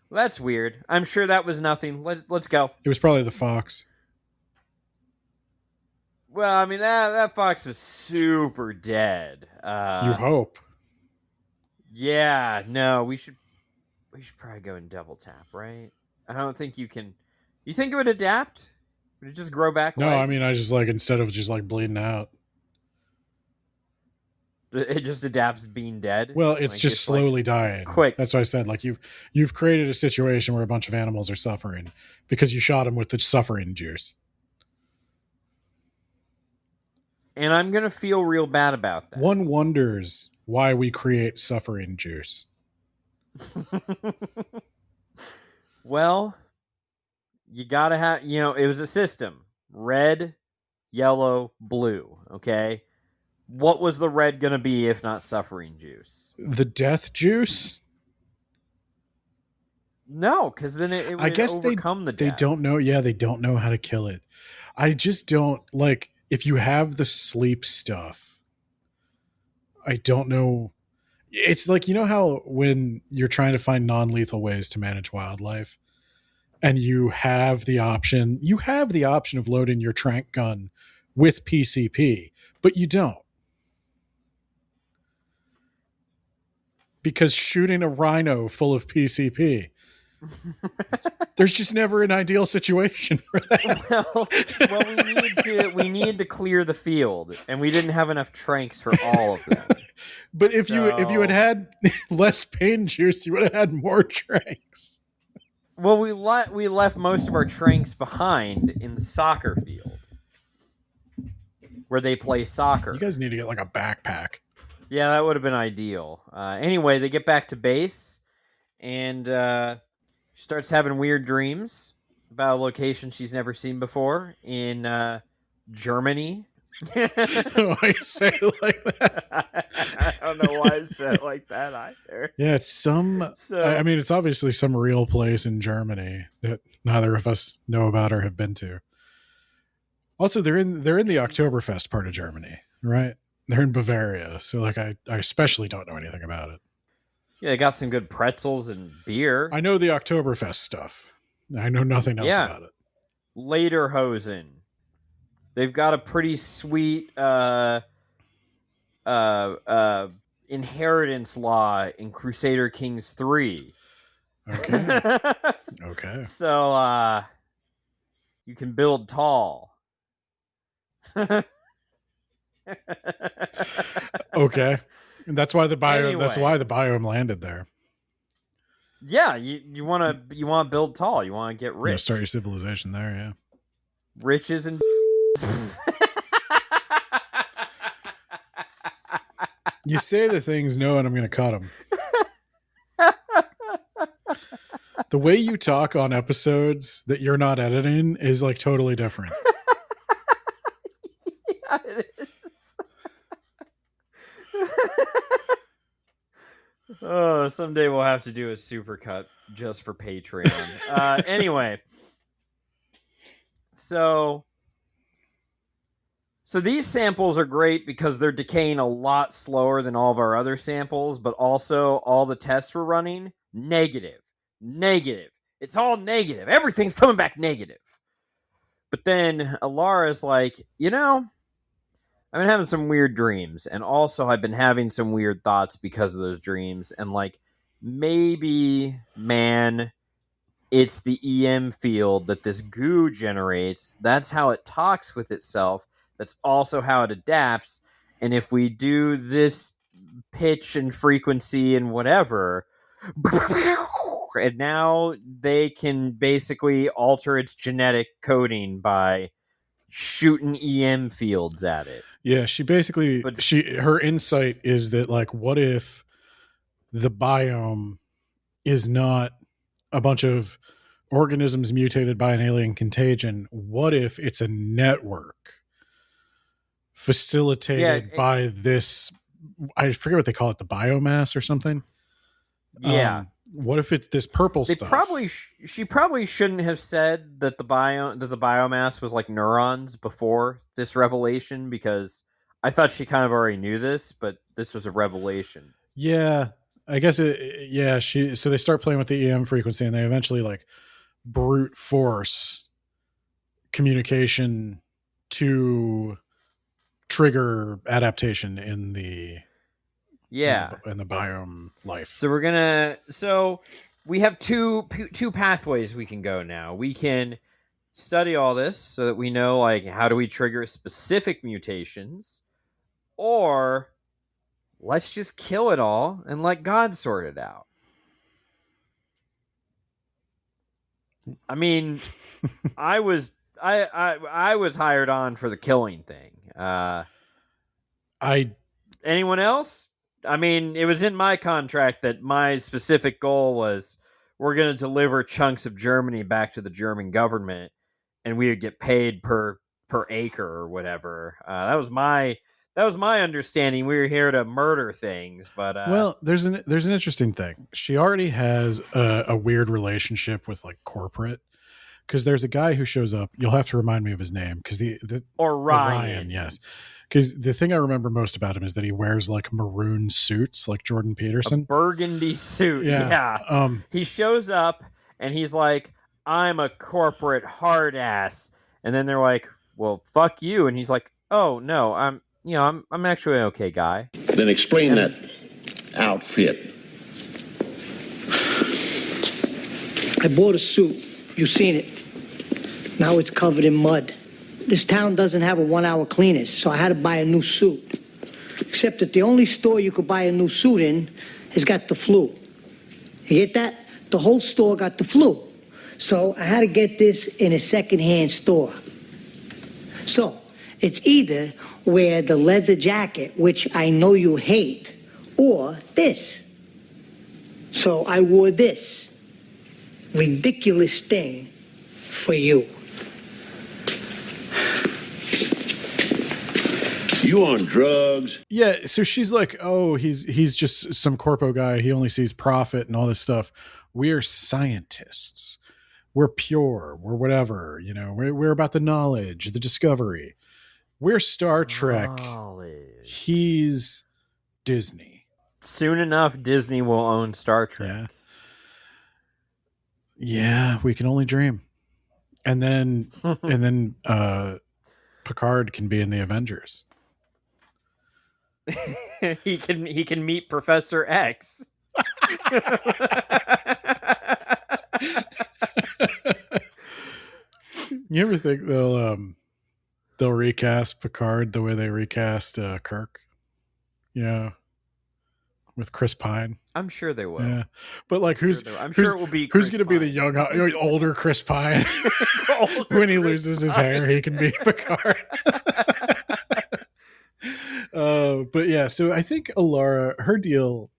that's weird. I'm sure that was nothing. Let's go. It was probably the fox. Well, I mean that fox was super dead. You hope. Yeah. No, we should probably go and double tap, right? I don't think you can. You think it would adapt? Would it just grow back No, legs? I mean, I just like, instead of just like bleeding out. It just adapts being dead. Well, it's like, just slowly like, dying. quick. That's why I said, like, you've created a situation where a bunch of animals are suffering because you shot them with the suffering juice. And I'm gonna feel real bad about that. One wonders why we create suffering juice. Well, you gotta have. It was a system: red, yellow, blue. Okay. What was the red gonna be if not suffering juice? The death juice? No, because then it would I guess overcome the death. they don't know. Yeah, they don't know how to kill it. I just don't like, if you have the sleep stuff. I don't know. It's like, you know how when you're trying to find non-lethal ways to manage wildlife, and you have the option of loading your trank gun with PCP, but you don't. Because shooting a rhino full of PCP, there's just never an ideal situation for that. We needed to clear the field, and we didn't have enough tranks for all of them. But if you had less pain juice, you would have had more tranks. Well, we left most of our tranks behind in the soccer field where they play soccer. You guys need to get like a backpack. Yeah, that would have been ideal. Anyway, they get back to base, and she starts having weird dreams about a location she's never seen before in Germany. Why you say it like that? I don't know why I said it like that either. Yeah, it's I mean, it's obviously some real place in Germany that neither of us know about or have been to. Also, they're in the Oktoberfest part of Germany, right? They're in Bavaria, so like I especially don't know anything about it. Yeah, they got some good pretzels and beer. I know the Oktoberfest stuff. I know nothing else about it. Lederhosen. They've got a pretty sweet inheritance law in Crusader Kings 3. Okay. Okay. So you can build tall. Okay. And that's why the biome landed there. Yeah, you want to build tall. You want to get rich. Start your civilization there, yeah. Riches and You say the things no, and I'm going to cut them. The way you talk on episodes that you're not editing is like totally different. Yeah, it is. Oh, someday we'll have to do a supercut just for Patreon. Anyway, so these samples are great because they're decaying a lot slower than all of our other samples, but also all the tests we're running, negative. It's all negative. Everything's coming back negative. But then Alara's like, I've been having some weird dreams, and also I've been having some weird thoughts because of those dreams, and like, maybe, man, it's the EM field that this goo generates. That's how it talks with itself. That's also how it adapts. And if we do this pitch and frequency and whatever, and now they can basically alter its genetic coding by shooting EM fields at it. Yeah, she basically, her insight is that, like, what if the biome is not a bunch of organisms mutated by an alien contagion? What if it's a network facilitated by this, I forget what they call it, the biomass or something? Yeah. What if it's this purple They stuff? probably she probably shouldn't have said that the biomass was like neurons before this revelation, because I thought she kind of already knew this, but this was a revelation. Yeah, I guess yeah, she. So they start playing with the EM frequency, and they eventually like brute force communication to trigger adaptation Yeah. in the biome life. So we have two pathways we can go now. We can study all this so that we know like how do we trigger specific mutations, or let's just kill it all and let God sort it out. I mean, I was I was hired on for the killing thing. I Anyone else? I mean, it was in my contract that my specific goal was we're going to deliver chunks of Germany back to the German government, and we would get paid per acre or whatever. That was my understanding. We were here to murder things, but well, there's an interesting thing. She already has a weird relationship with like corporate because there's a guy who shows up. You'll have to remind me of his name because the Orion, Orion. yes. Because the thing I remember most about him is that he wears like maroon suits, like Jordan A Peterson. burgundy suit. Yeah. Yeah. He shows up and he's like, I'm a corporate hard ass. And then they're like, well, fuck you. And he's like, oh no, I'm actually an okay guy. Then explain that outfit. I bought a suit. You seen it. Now it's covered in mud. This town doesn't have a 1 hour cleaners, so I had to buy a new suit. Except that the only store you could buy a new suit in has got the flu. You get that? The whole store got the flu. So I had to get this in a secondhand store. So it's either wear the leather jacket, which I know you hate, or this. So I wore this ridiculous thing for you. You on drugs? Yeah, so she's like, "Oh, he's just some corpo guy. He only sees profit and all this stuff. We're scientists. We're pure. We're whatever. You know, we're about the knowledge, the discovery. We're Star Trek. Knowledge. He's Disney. Soon enough, Disney will own Star Trek. Yeah, we can only dream. And then Picard can be in the Avengers. he can meet Professor X. You ever think they'll recast Picard the way they recast Kirk? Yeah, with Chris Pine. I'm sure they will. Yeah, but like who's it will be who's going to be the young older Chris Pine when he loses his hair? He can be Picard. But yeah, so I think Alara, her deal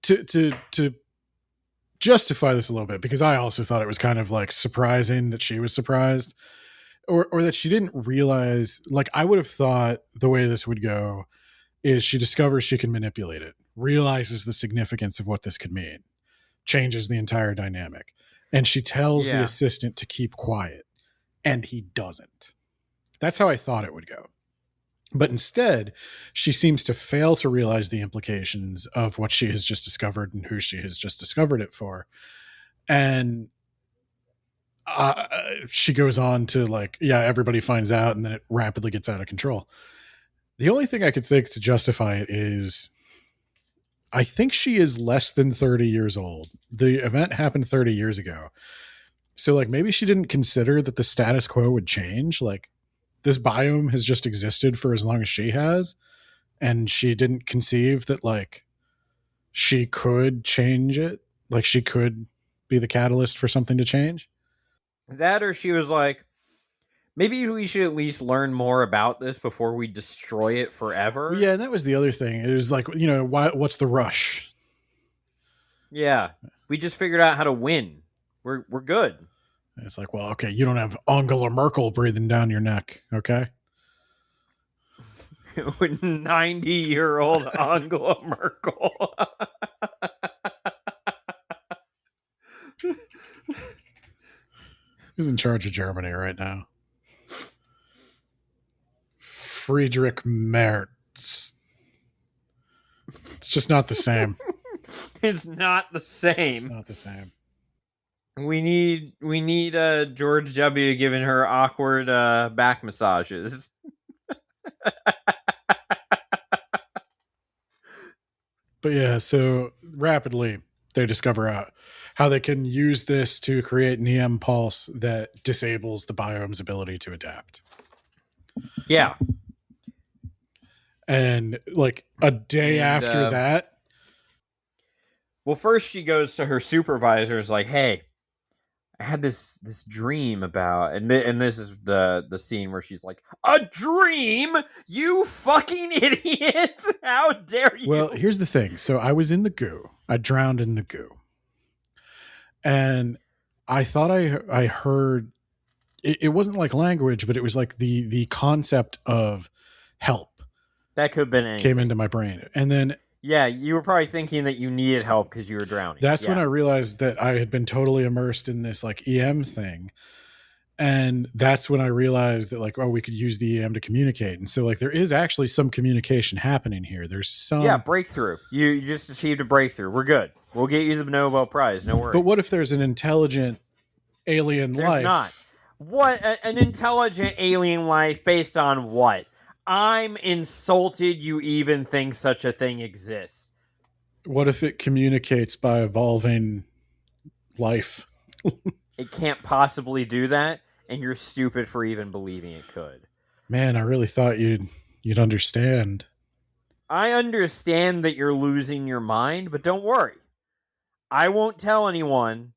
to justify this a little bit, because I also thought it was kind of like surprising that she was surprised, or that she didn't realize. Like I would have thought the way this would go is she discovers she can manipulate it, realizes the significance of what this could mean, changes the entire dynamic, and she tells the assistant to keep quiet, and he doesn't. That's how I thought it would go. But instead, she seems to fail to realize the implications of what she has just discovered and who she has just discovered it for. And she goes on to like, yeah, everybody finds out, and then it rapidly gets out of control. The only thing I could think to justify it is I think she is less than 30 years old. The event happened 30 years ago. So like maybe she didn't consider that the status quo would change. Like this biome has just existed for as long as she has, and she didn't conceive that like she could change it. Like she could be the catalyst for something to change. That, or she was like, maybe we should at least learn more about this before we destroy it forever. Well, yeah, and that was the other thing. It was like, you know, what's the rush? Yeah, we just figured out how to win. We're good. And it's like, well, okay, you don't have Angela Merkel breathing down your neck, okay? 90-year-old Angela Merkel. Who's in charge of Germany right now? Friedrich Merz. It's just not the same. It's not the same. It's not the same. We need George W. giving her awkward back massages. But yeah, so rapidly they discover out how they can use this to create an EM pulse that disables the biome's ability to adapt. Yeah. And like a day after that. Well, first she goes to her supervisors like, hey, I had this dream about, and this is the scene where she's like, a dream? You fucking idiot! How dare you? Well, here's the thing. So I was in the goo. I drowned in the goo. And I thought I heard, it wasn't like language, but it was like the concept of help. That could have been anything. Came into my brain. And then yeah, you were probably thinking that you needed help because you were drowning. That's when I realized that I had been totally immersed in this like EM thing. And that's when I realized that like, oh, we could use the EM to communicate. And so like there is actually some communication happening here. There's some breakthrough. You just achieved a breakthrough. We're good. We'll get you the Nobel Prize. No worries. But what if there's an intelligent alien life? There's not. What an intelligent alien life based on what? I'm insulted you even think such a thing exists. What if it communicates by evolving life? It can't possibly do that, and you're stupid for even believing it could. Man, I really thought you'd understand. I understand that you're losing your mind, but don't worry. I won't tell anyone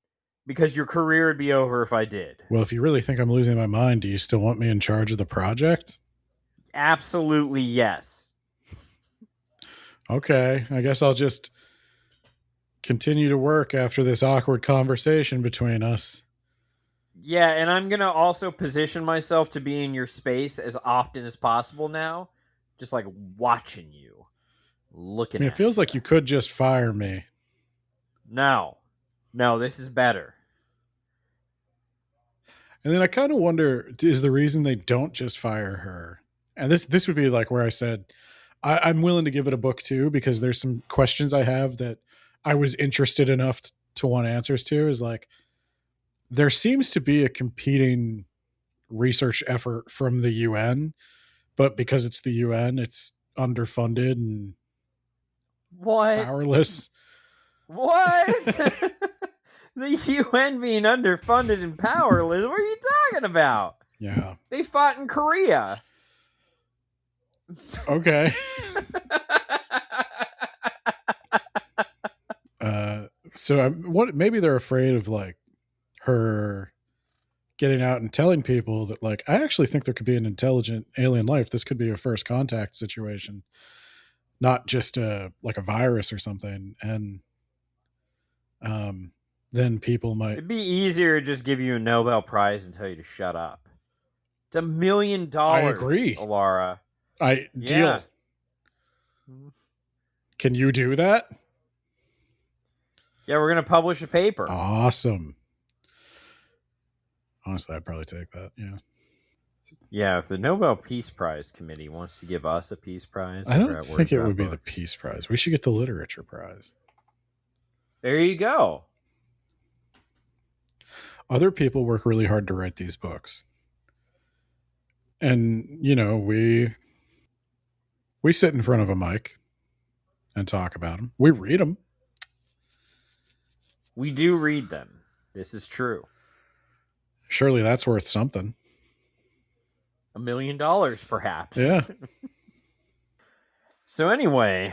because your career would be over if I did. Well, if you really think I'm losing my mind, do you still want me in charge of the project? Absolutely yes. Okay, I guess I'll just continue to work after this awkward conversation between us. Yeah, and I'm going to also position myself to be in your space as often as possible now. Just like watching you. Looking at you. It feels like you could just fire me. No, this is better. And then I kind of wonder, is the reason they don't just fire her? And this would be like where I said, I'm willing to give it a book too, because there's some questions I have that I was interested enough to want answers to. Is like, there seems to be a competing research effort from the UN, but because it's the UN, it's underfunded and powerless. What? The UN being underfunded and powerless? What are you talking about? Yeah. They fought in Korea. Okay. So maybe they're afraid of like her getting out and telling people that like, I actually think there could be an intelligent alien life. This could be a first contact situation, not just like a virus or something. And then people might. It'd be easier to just give you a Nobel Prize and tell you to shut up. It's $1 million. I agree, Alara. Deal. Can you do that? Yeah, we're going to publish a paper. Awesome. Honestly, I'd probably take that. Yeah. Yeah, if the Nobel Peace Prize Committee wants to give us a Peace Prize, I don't think it would be the Peace Prize. We should get the Literature Prize. There you go. Other people work really hard to write these books. And, you know, we sit in front of a mic and talk about them. We read them. We do read them. This is true. Surely that's worth something. $1 million, perhaps. Yeah. So anyway,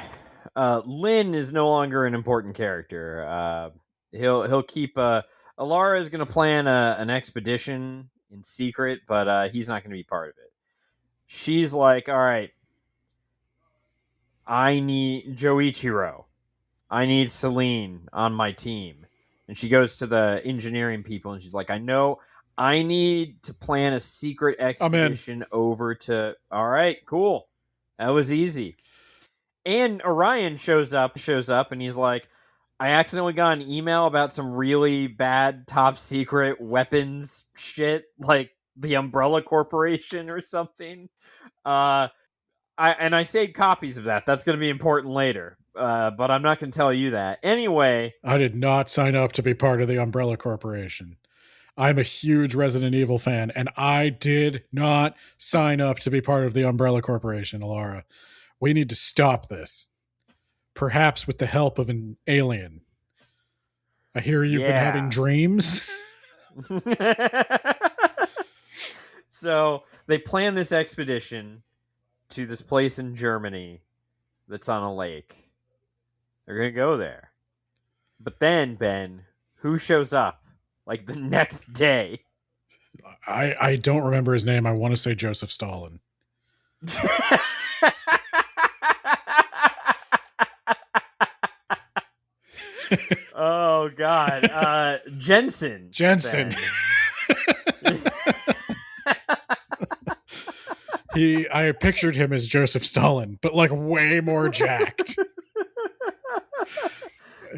Lynn is no longer an important character. He'll keep. Alara is going to plan an expedition in secret, but he's not going to be part of it. She's like, all right, I need Joichiro. I need Celine on my team. And she goes to the engineering people and she's like, I know I need to plan a secret expedition over to... All right, cool. That was easy. And Orion shows up and he's like, I accidentally got an email about some really bad top secret weapons shit, like the Umbrella Corporation or something. I saved copies of that. That's going to be important later. But I'm not going to tell you that. Anyway, I did not sign up to be part of the Umbrella Corporation. I'm a huge Resident Evil fan, and I did not sign up to be part of the Umbrella Corporation, Alara. We need to stop this. Perhaps with the help of an alien. I hear you've been having dreams. So they plan this expedition to this place in Germany that's on a lake. They're going to go there. But then, Ben, who shows up like the next day? I don't remember his name. I want to say Joseph Stalin. Oh, God. Jensen. I pictured him as Joseph Stalin, but like way more jacked.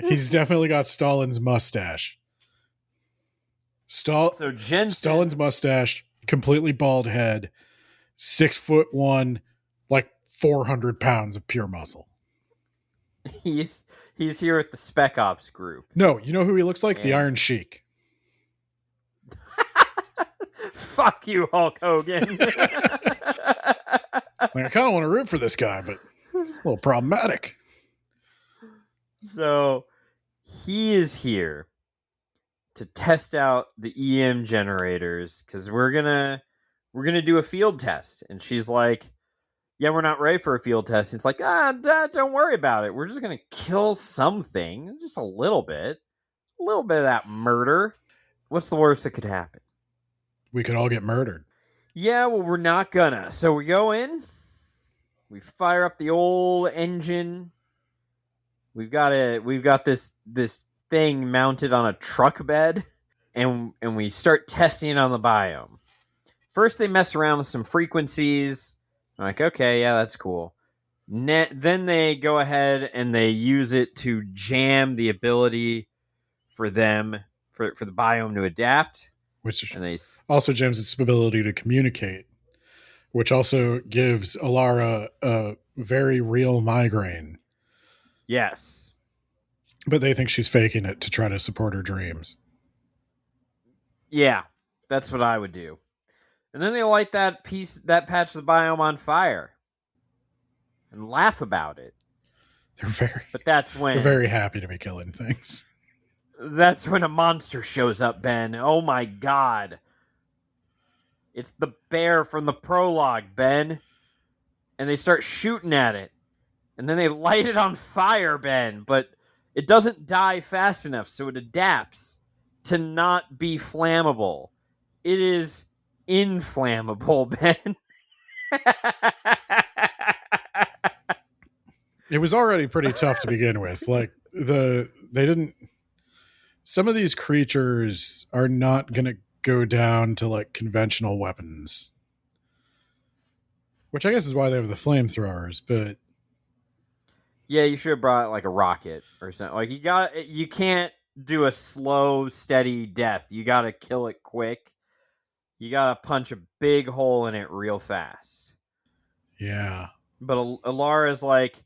He's definitely got Stalin's mustache. So Jensen, Stalin's mustache, completely bald head, 6'1", like 400 pounds of pure muscle. He's here at the Spec Ops group. No, you know who he looks like? The Iron Sheik. Fuck you, Hulk Hogan. Like, I kind of want to root for this guy, but it's a little problematic. So he is here to test out the EM generators because we're gonna do a field test. And she's like, yeah, we're not ready for a field test. And it's like, don't worry about it. We're just gonna kill something, just a little bit of that murder. What's the worst that could happen? We could all get murdered. Yeah, well, we're not gonna. So we go in, we fire up the old engine. We've got this thing mounted on a truck bed, and we start testing it on the biome. First, they mess around with some frequencies. I'm like, okay, yeah, that's cool. Then they go ahead and they use it to jam the ability for the biome to adapt. Which and they also jams its ability to communicate, which also gives Alara a very real migraine. Yes. But they think she's faking it to try to support her dreams. Yeah, that's what I would do. And then they light that patch of the biome on fire and laugh about it. But they're very happy to be killing things. That's when a monster shows up, Ben. Oh my God. It's the bear from the prologue, Ben. And they start shooting at it. And then they light it on fire, Ben. But it doesn't die fast enough, so it adapts to not be flammable. It is inflammable, Ben. It was already pretty tough to begin with. Like, some of these creatures are not going to go down to like conventional weapons, which I guess is why they have the flamethrowers. But yeah, you should have brought like a rocket or something. Like you can't do a slow, steady death. You got to kill it quick. You got to punch a big hole in it real fast. Yeah. But Alara's like,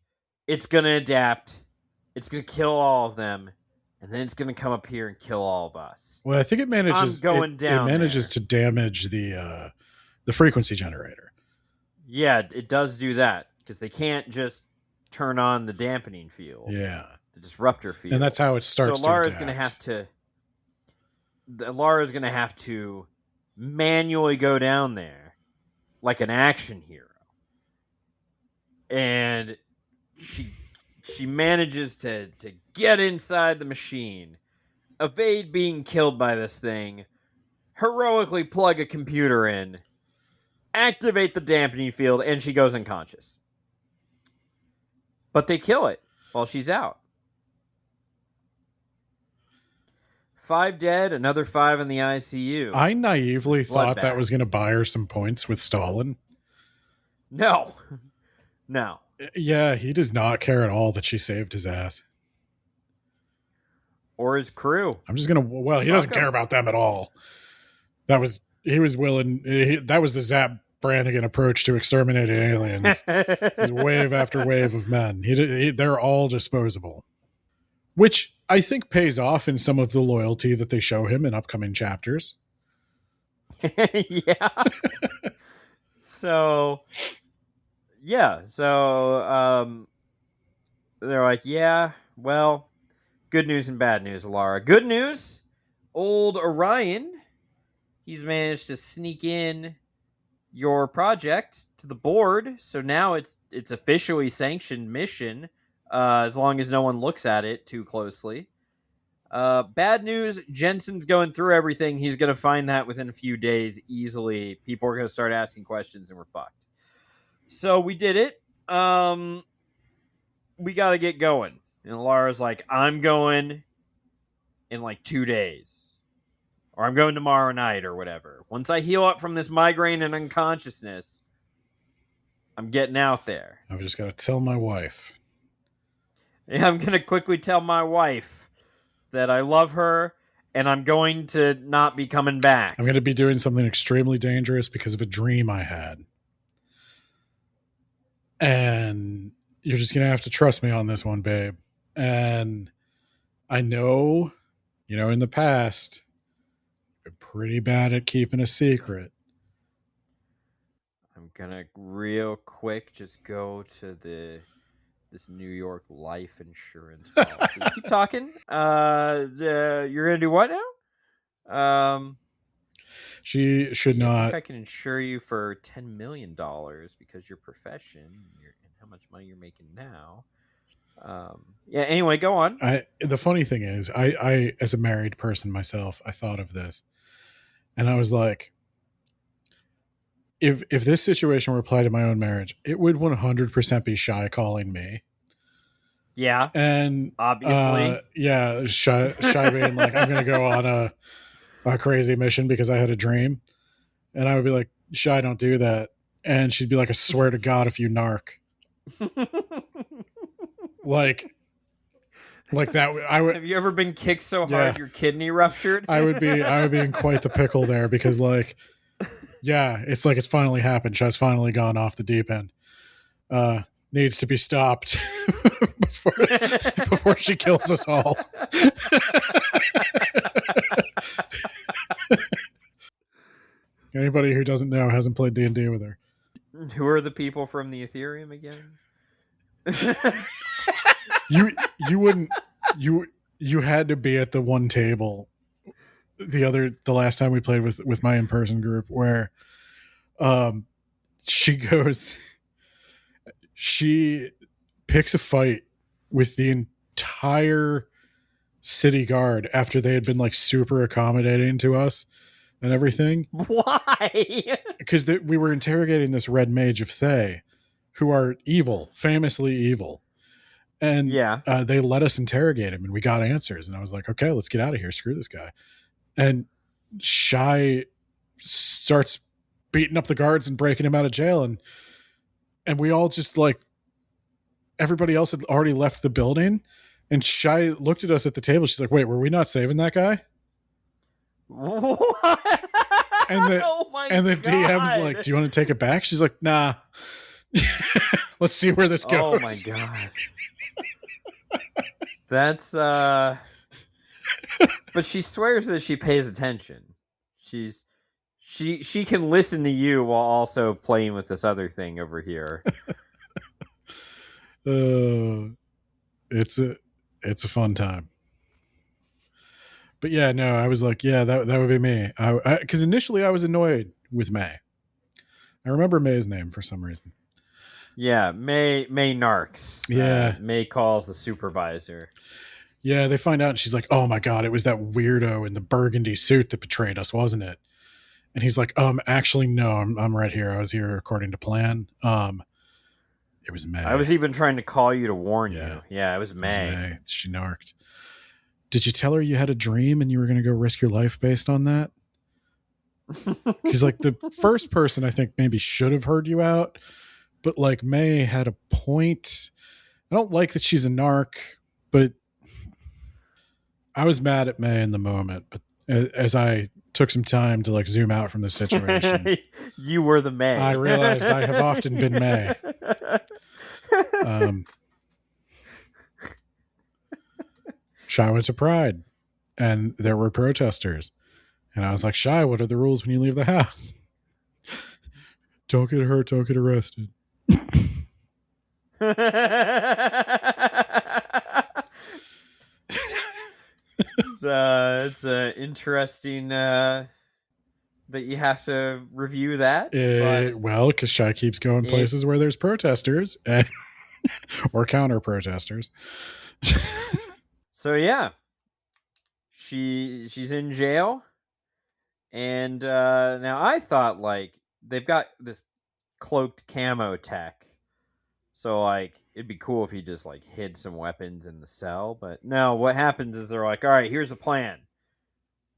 it's going to adapt. It's going to kill all of them. And then it's going to come up here and kill all of us. Well, I think it manages. It manages to damage the frequency generator. Yeah, it does do that because they can't just turn on the dampening field. Yeah, the disruptor field, and that's how it starts. So Alara's going to have to manually go down there like an action hero, and she manages to get inside the machine, evade being killed by this thing, heroically plug a computer in, activate the dampening field, and she goes unconscious. But they kill it while she's out. 5 dead, another 5 in the ICU. I naively thought that was going to buy her some points with Stalin. No. Yeah, he does not care at all that she saved his ass. or his crew. I'm just gonna. Well, he doesn't care about them at all. That was the Zap Brannigan approach to exterminating aliens. Wave after wave of men. They're all disposable, which I think pays off in some of the loyalty that they show him in upcoming chapters. Yeah. So they're like, yeah, well, good news and bad news, Lara. Good news, old Orion, he's managed to sneak in your project to the board, so now it's officially sanctioned mission, as long as no one looks at it too closely. Bad news, Jensen's going through everything. He's going to find that within a few days easily. People are going to start asking questions and we're fucked. So we did it. We got to get going. And Lara's like, I'm going in like 2 days. Or I'm going tomorrow night or whatever. Once I heal up from this migraine and unconsciousness, I'm getting out there. I've just got to tell my wife. Yeah, I'm going to quickly tell my wife that I love her, and I'm going to not be coming back. I'm going to be doing something extremely dangerous because of a dream I had. And you're just going to have to trust me on this one, babe. And I know, in the past, you've been pretty bad at keeping a secret. I'm going to real quick just go to this New York life insurance policy. Keep talking. You're gonna do what now? She should not. I can insure you for $10 million because your profession and how much money you're making now. Yeah. Anyway, go on. The funny thing is, I as a married person myself, I thought of this, and I was like, if this situation were applied to my own marriage, it would 100% be Shy calling me. Yeah. And obviously, Shy being like, I'm going to go on a crazy mission because I had a dream. And I would be like, Shy, don't do that. And she'd be like, I swear to God, if you narc. like that. I would. Have you ever been kicked so hard your kidney ruptured? I would be in quite the pickle there because it's like it's finally happened. Shy's finally gone off the deep end. Needs to be stopped before she kills us all. Anybody who doesn't know hasn't played D&D with her. Who are the people from the Ethereum again? You had to be at the one table the last time we played with my in-person group where she picks a fight with the entire city guard after they had been like super accommodating to us and everything. Why? Because we were interrogating this red mage of Thay, who are evil, famously evil. And they let us interrogate him and we got answers. And I was like, okay, let's get out of here. Screw this guy. And Shy starts beating up the guards and breaking him out of jail. And we all just like, everybody else had already left the building. And Shy looked at us at the table. She's like, wait, were we not saving that guy? What? And the DM's like, do you want to take it back? She's like, nah. Let's see where this goes. Oh my God. That's but she swears that she pays attention. She can listen to you while also playing with this other thing over here. It's a fun time. But yeah, no, I was like, yeah, that would be me. Because initially I was annoyed with May. I remember May's name for some reason. Yeah, May Narks. Yeah. May calls the supervisor. Yeah, they find out and she's like, oh my God, it was that weirdo in the burgundy suit that betrayed us, wasn't it? And he's like, actually, no, I'm right here. I was here according to plan. It was May. I was even trying to call you to warn you. Yeah, it was May. She narked. Did you tell her you had a dream and you were going to go risk your life based on that? Because like the first person I think maybe should have heard you out, but like May had a point. I don't like that she's a narc, but I was mad at May in the moment, but as I took some time to like zoom out from the situation, You were the May. I realized I have often been May. Shy went to Pride, and there were protesters, and I was like, Shy, what are the rules when you leave the house? Don't get hurt, don't get arrested. It's interesting that you have to review that. But Well, because Shy keeps going places where there's protesters and, or counter protesters. So yeah, she's in jail, and now I thought like they've got this cloaked camo tech, so like it'd be cool if he just like hid some weapons in the cell. But no, what happens is they're like, all right, here's a plan.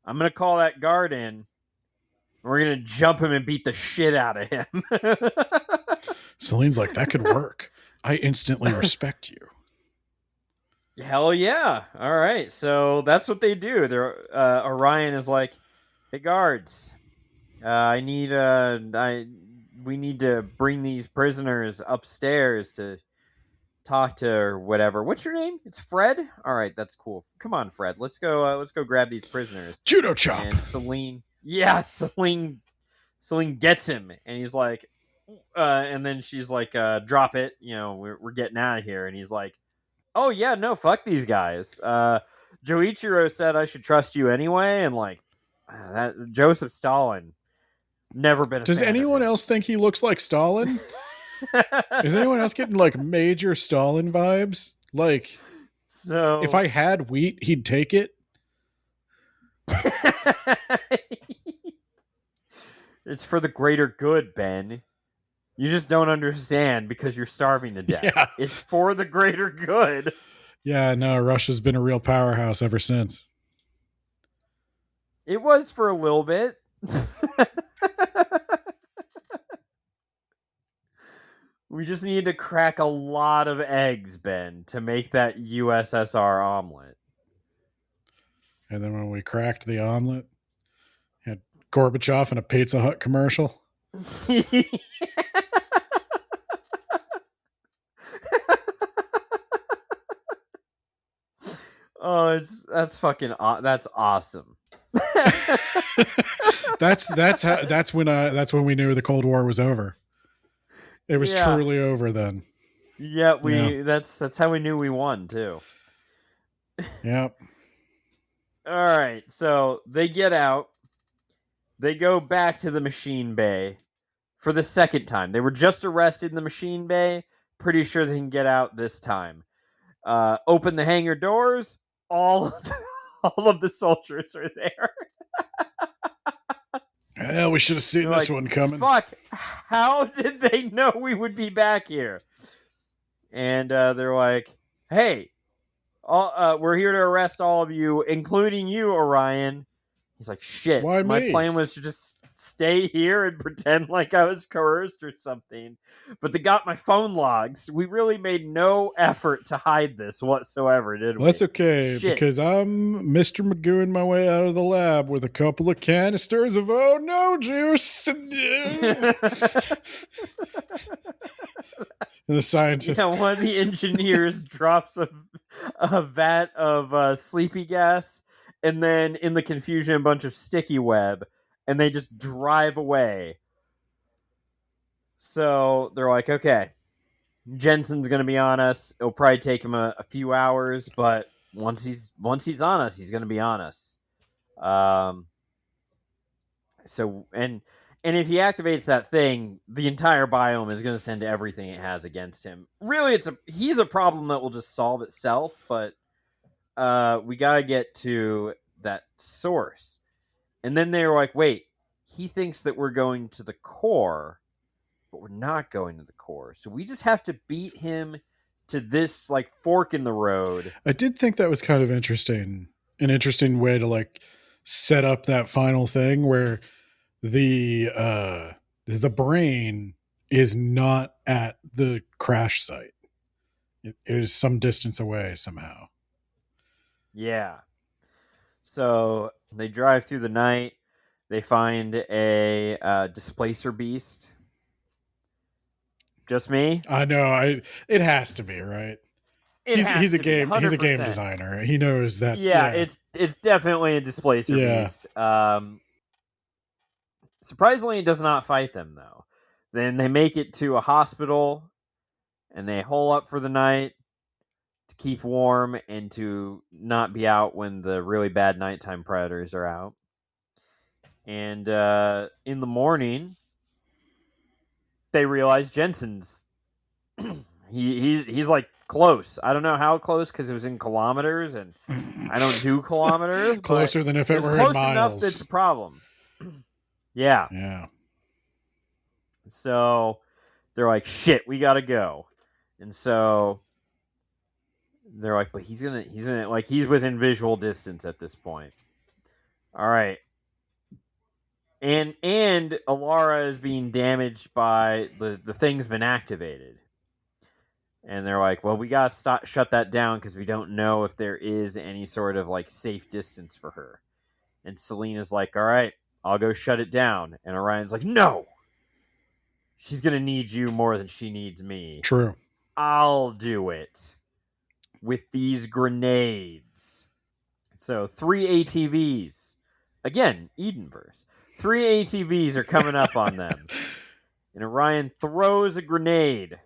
I'm gonna call that guard in. We're gonna jump him and beat the shit out of him. Celine's like, that could work. I instantly respect you. Hell yeah! All right, so that's what they do. They're Orion is like, hey guards, we need to bring these prisoners upstairs to talk to or whatever. What's your name? It's Fred. All right, that's cool. Come on, Fred. Let's go grab these prisoners. Judo chop. And Celine gets him, and he's like, and then she's like, drop it. You know, we're getting out of here. And he's like, oh yeah, no, fuck these guys. Joichiro said I should trust you anyway, and like that Joseph Stalin, never been. Does anyone else think he looks like Stalin? Is anyone else getting like major Stalin vibes? Like, so if I had wheat, he'd take it. It's for the greater good, Ben. You just don't understand because you're starving to death. Yeah. It's for the greater good. Yeah, no, Russia's been a real powerhouse ever since. It was for a little bit. We just need to crack a lot of eggs, Ben, to make that USSR omelet. And then when we cracked the omelet, had Gorbachev in a Pizza Hut commercial. Oh, that's awesome. that's when we knew the Cold War was over. It was truly over then. Yeah, that's how we knew we won too. Yep. All right, so they get out. They go back to the machine bay for the second time. They were just arrested in the machine bay. Pretty sure they can get out this time. Open the hangar doors. All of the soldiers are there. Well, we should have seen this one coming. Fuck! How did they know we would be back here? And they're like, "Hey, we're here to arrest all of you, including you, Orion." He's like, "Shit! Why my me? plan was to just stay here and pretend like I was coerced or something, but they got my phone logs. We really made no effort to hide this whatsoever, did we?" Well, that's okay, Shit. because I'm Mr. Magooing my way out of the lab with a couple of canisters of oh no juice. And the scientist. Yeah, one of the engineers drops a vat of sleepy gas, and then in the confusion, a bunch of sticky web, and they just drive away. So they're like, okay, Jensen's going to be on us. It'll probably take him a few hours, but once he's on us, he's going to be on us. So if he activates that thing, the entire biome is going to send everything it has against him. Really, he's a problem that will just solve itself, but we got to get to that source. And then they were like, wait, he thinks that we're going to the core, but we're not going to the core. So we just have to beat him to this like fork in the road. I did think that was kind of interesting. An interesting way to like set up that final thing where the brain is not at the crash site. It is some distance away somehow. Yeah. So they drive through the night. They find a displacer beast. Just me? I know. It has to be, right? It has to be, He's a game 100%. designer. He knows that. Yeah, it's definitely a displacer Yeah. beast. Surprisingly, it does not fight them though. Then they make it to a hospital, and they hole up for the night to keep warm and to not be out when the really bad nighttime predators are out. And in the morning, they realize Jensen's he's like close. I don't know how close because it was in kilometers, and I don't do kilometers. Closer but than if it were close in miles. enough that's a problem. Yeah. Yeah. So they're like, "Shit, we gotta go," and so they're like, "But he's gonna like he's within visual distance at this point." All right. And Alara is being damaged by the thing's been activated. And they're like, well, we gotta shut that down because we don't know if there is any sort of like safe distance for her. And Selena's like, all right, I'll go shut it down. And Orion's like, no, she's gonna need you more than she needs me. True. I'll do it with these grenades. So 3 ATVs, again, Edenverse. 3 ATVs are coming up on them, and Orion throws a grenade.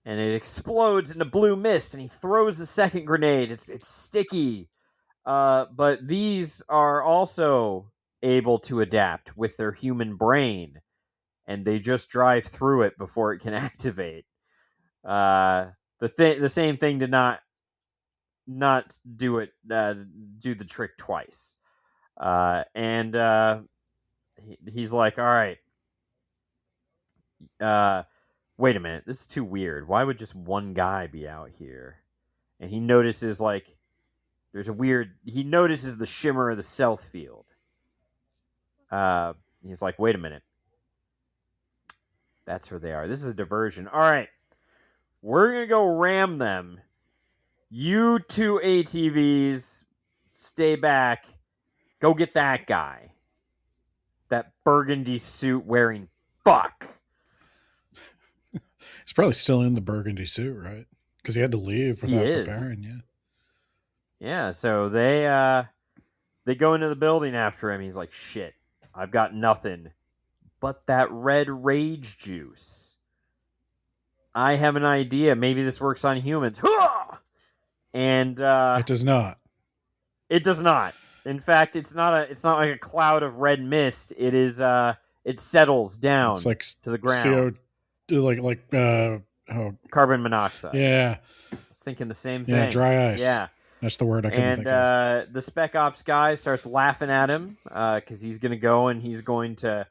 And it explodes into blue mist, and he throws the second grenade. It's sticky. But these are also able to adapt with their human brain, and they just drive through it before it can activate. The same thing did not do it do the trick twice. He's like, all right. Wait a minute, this is too weird. Why would just one guy be out here? And he notices, like, he notices the shimmer of the stealth field. He's like, wait a minute. That's where they are. This is a diversion. All right, we're going to go ram them. You 2 ATVs, stay back. Go get that guy. That burgundy suit wearing fuck. He's probably still in the burgundy suit, right? Because he had to leave without preparing. Yeah. Yeah. So they go into the building after him. He's like, "Shit, I've got nothing but that red rage juice. I have an idea. Maybe this works on humans." And it does not. It does not. In fact, it's not like a cloud of red mist. It is. It settles down. It's like to the ground. Carbon monoxide. Yeah. I was thinking the same thing. Yeah, dry ice. Yeah. That's the word I couldn't think of. The Spec Ops guy starts laughing at him because he's going to go and he's going to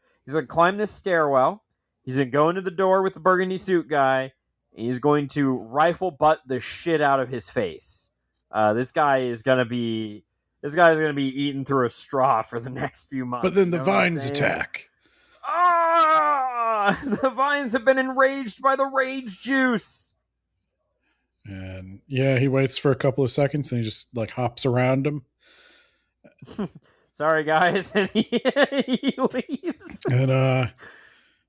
climb this stairwell. He's going to go into the door with the burgundy suit guy. And he's going to rifle butt the shit out of his face. This guy is going to be eaten through a straw for the next few months. But then the vines attack. Ah! The vines have been enraged by the rage juice. And yeah, he waits for a couple of seconds and he just like hops around him. Sorry, guys. And he leaves. And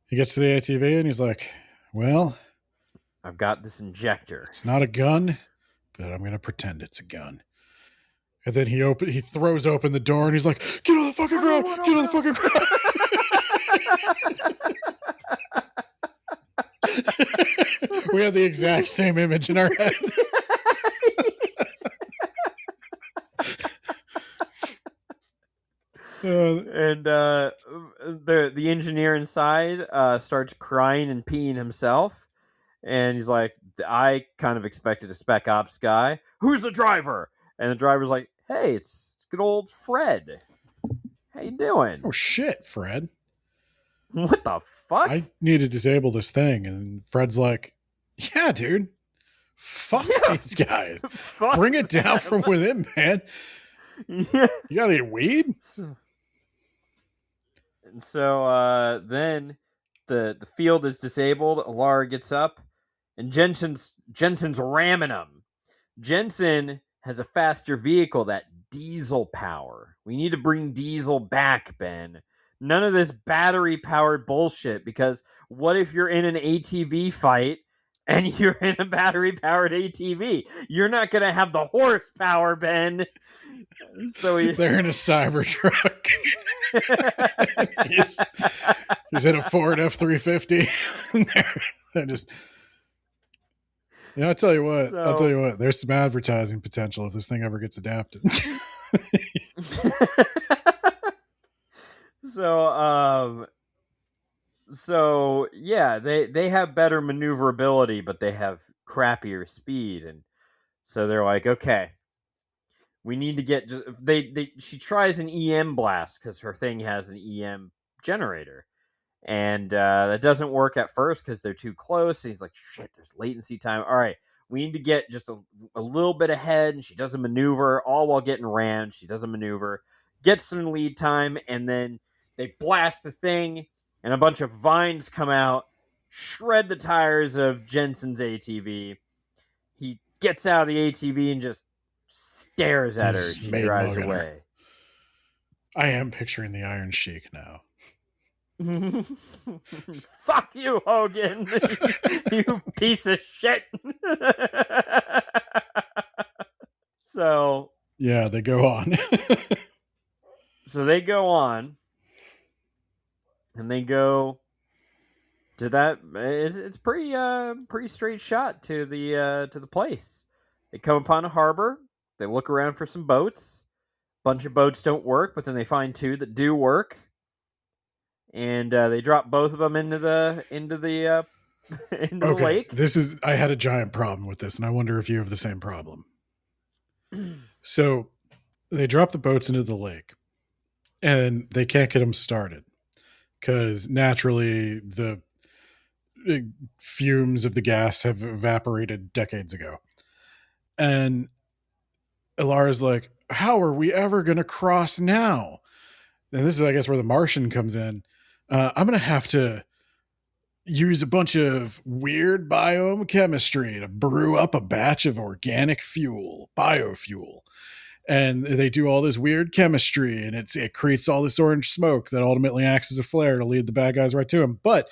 he gets to the ATV and he's like, well, I've got this injector. It's not a gun, but I'm going to pretend it's a gun. And then he throws open the door and he's like, get on the fucking ground! Get on the fucking ground! We have the exact same image in our head. And the engineer inside starts crying and peeing himself. And he's like, I kind of expected a Spec Ops guy. Who's the driver? And the driver's like, hey, it's good old Fred. How you doing? Oh, shit, Fred. What the fuck? I need to disable this thing. And Fred's like, yeah, dude. Fuck these guys. Fuck Bring it down from within, man. Yeah. You gotta eat weed? And so then the field is disabled. Alara gets up, and Jensen's ramming him. Jensen has a faster vehicle that diesel power. We need to bring diesel back, Ben. None of this battery powered bullshit, because what if you're in an ATV fight and you're in a battery powered ATV? You're not going to have the horsepower, Ben. So they're in a Cybertruck. he's in a Ford F-350. they're just, I'll tell you what, there's some advertising potential if this thing ever gets adapted. So yeah, they have better maneuverability, but they have crappier speed, and so they're like, okay, we need to get. She tries an EM blast because her thing has an EM generator, and that doesn't work at first because they're too close. And he's like, shit, there's latency time. All right, we need to get just a little bit ahead, and she doesn't maneuver, all while getting rammed. She doesn't maneuver, gets some lead time, and then they blast the thing, and a bunch of vines come out, shred the tires of Jensen's ATV. He gets out of the ATV and just stares at her. She drives away. I am picturing the Iron Sheik now. Fuck you, Hogan. You piece of shit. So yeah, they go on. And they go to that. It's pretty straight shot to the place. They come upon a harbor. They look around for some boats. Bunch of boats don't work, but then they find two that do work. And they drop both of them into the the lake. I had a giant problem with this, and I wonder if you have the same problem. So they drop the boats into the lake, and they can't get them started because naturally the fumes of the gas have evaporated decades ago. And Ilara's like, how are we ever going to cross now? And this is, I guess, where the Martian comes in. I'm going to have to use a bunch of weird biome chemistry to brew up a batch of organic fuel, biofuel. And they do all this weird chemistry, and it creates all this orange smoke that ultimately acts as a flare to lead the bad guys right to him. But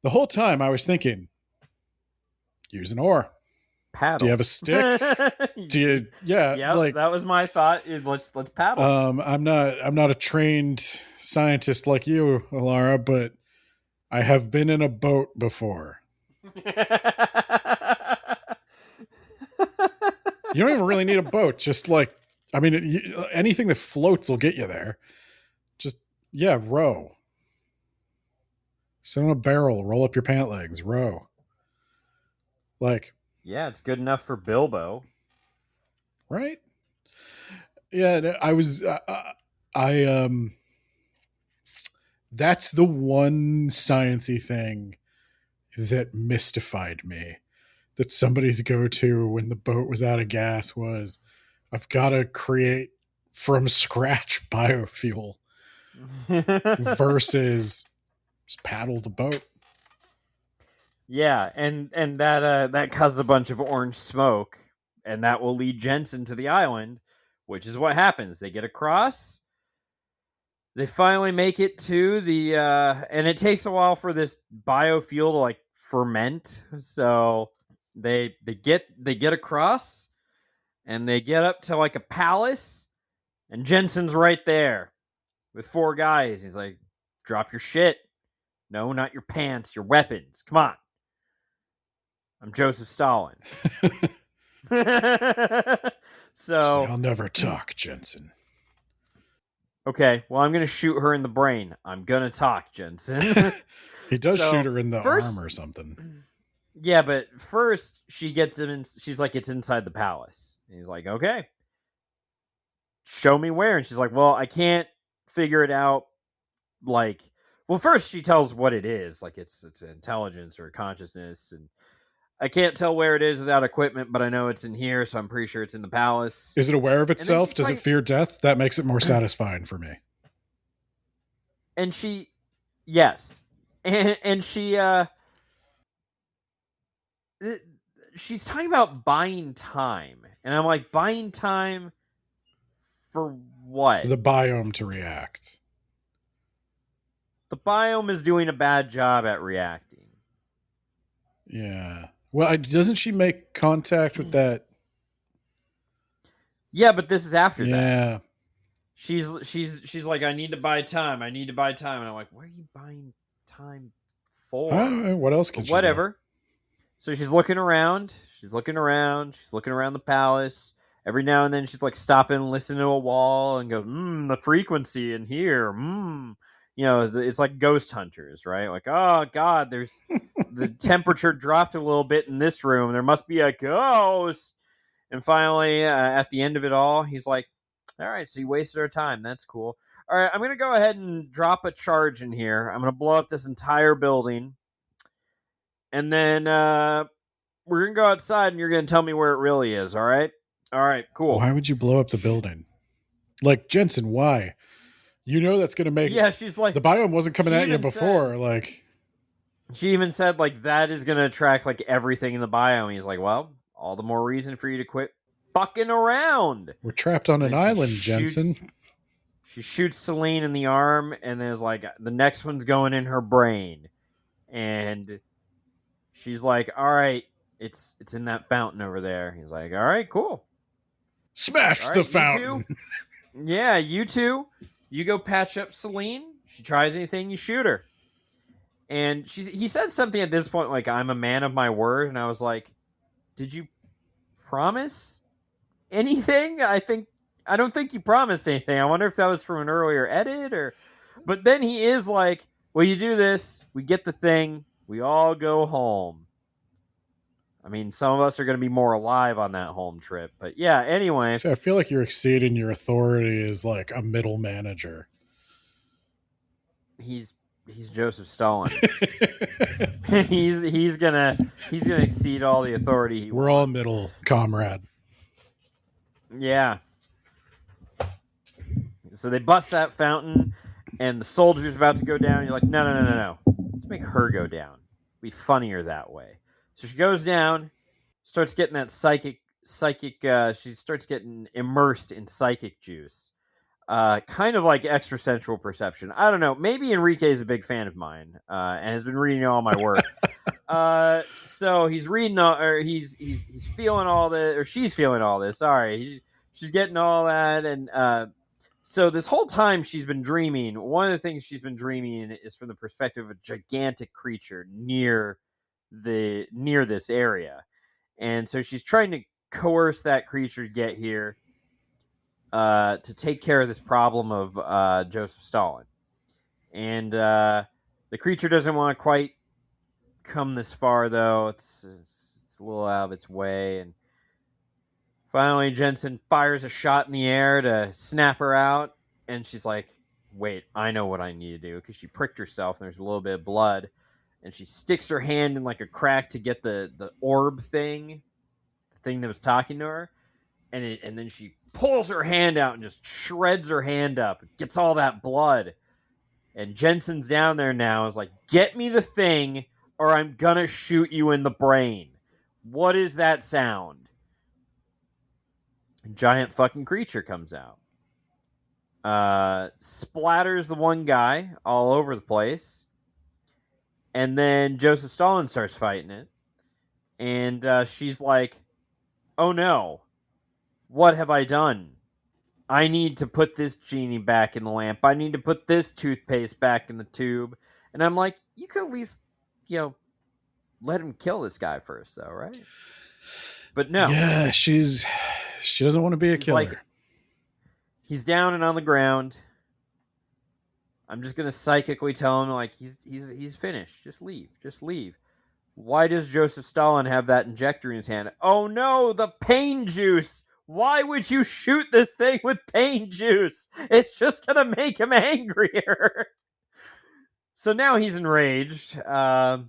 the whole time I was thinking, use an oar. Paddle. Do you have a stick? Yeah, like that was my thought. Let's paddle. I'm not a trained scientist like you, Ilara, but I have been in a boat before. You don't even really need a boat. Just anything that floats will get you there. Just row. Sit on a barrel, roll up your pant legs, row. Yeah, it's good enough for Bilbo. Right? Yeah, that's the one sciencey thing that mystified me. That somebody's go-to when the boat was out of gas was, I've got to create from scratch biofuel versus just paddle the boat. Yeah, and that causes a bunch of orange smoke, and that will lead Jensen to the island, which is what happens. They get across. They finally make it to the and it takes a while for this biofuel to ferment. So they get across, and they get up to a palace, and Jensen's right there with 4 guys. He's like, "Drop your shit. No, not your pants, your weapons. Come on. I'm Joseph Stalin." So I'll never talk, Jensen. Okay, well, I'm going to shoot her in the brain. I'm going to talk, Jensen. He does shoot her in the arm or something. Yeah, but first she gets him in. She's like, it's inside the palace. And he's like, okay, show me where. And she's like, well, I can't figure it out. Well, first she tells what it is. It's intelligence or consciousness. And I can't tell where it is without equipment, but I know it's in here, so I'm pretty sure it's in the palace. Is it aware of itself? Does it fear death? That makes it more satisfying for me. And yes. And she's talking about buying time. And I'm like, buying time For what? The biome to react. The biome is doing a bad job at reacting. Yeah. Well, doesn't she make contact with that? Yeah, but this is after that. Yeah. She's like, I need to buy time. I need to buy time. And I'm like, what are you buying time for? What else can she do? Whatever. So she's looking around. She's looking around the palace. Every now and then she's like stopping and listening to a wall and go, the frequency in here. You know, it's like ghost hunters, right? Like, oh God, there's the temperature dropped a little bit in this room. There must be a ghost. And finally, at the end of it all, he's like, all right, so you wasted our time. That's cool. All right, I'm going to go ahead and drop a charge in here. I'm going to blow up this entire building. And then we're going to go outside and you're going to tell me where it really is, all right? All right, cool. Why would you blow up the building? Like, Jensen, why? You know that's going to make... Yeah, she's like... The biome wasn't coming at you before, like... She even said, like, that is going to attract, like, everything in the biome. He's like, well, all the more reason for you to quit fucking around. We're trapped on an island, Jensen. She shoots Celine in the arm, and there's, like, the next one's going in her brain. And she's like, all right, it's in that fountain over there. He's like, all right, cool. Smash the fountain. Yeah, you two. You go patch up Celine. She tries anything, you shoot her. And he said something at this point like, I'm a man of my word. And I was like, did you promise anything? I don't think you promised anything. I wonder if that was from an earlier edit or... But then he is like, well, you do this, we get the thing, we all go home. I mean, some of us are going to be more alive on that home trip. But yeah, anyway. So I feel like you're exceeding your authority as like a middle manager. He's Joseph Stalin. he's gonna exceed all the authority. We're all middle, comrade. Yeah. So they bust that fountain, and the soldier's about to go down. You're like, no. Let's make her go down. Be funnier that way. So she goes down, starts getting that psychic. She starts getting immersed in psychic juice. Kind of like extrasensual perception. I don't know. Maybe Enrique is a big fan of mine, and has been reading all my work. So he's reading, or he's feeling all this, or she's feeling all this. Sorry, she's getting all that, and so this whole time she's been dreaming. One of the things she's been dreaming is from the perspective of a gigantic creature near this area, and so she's trying to coerce that creature to get here. To take care of this problem of Joseph Stalin. And the creature doesn't want to quite come this far, though. It's a little out of its way. And finally, Jensen fires a shot in the air to snap her out. And she's like, wait, I know what I need to do. Because she pricked herself and there's a little bit of blood. And she sticks her hand in like a crack to get the orb thing. The thing that was talking to her. And then she pulls her hand out and just shreds her hand up. Gets all that blood. And Jensen's down there now. Is like, get me the thing or I'm gonna shoot you in the brain. What is that sound? A giant fucking creature comes out. Splatters the one guy all over the place. And then Joseph Stalin starts fighting it. And she's like, oh no. What have I done? I need to put this genie back in the lamp. I need to put this toothpaste back in the tube. And I'm like, you could at least, let him kill this guy first, though, right? But no. Yeah, she doesn't want to be a killer. Like, he's down and on the ground. I'm just gonna psychically tell him like he's finished. Just leave. Why does Joseph Stalin have that injector in his hand? Oh no, the pain juice. Why would you shoot this thing with pain juice? It's just going to make him angrier. So now he's enraged. That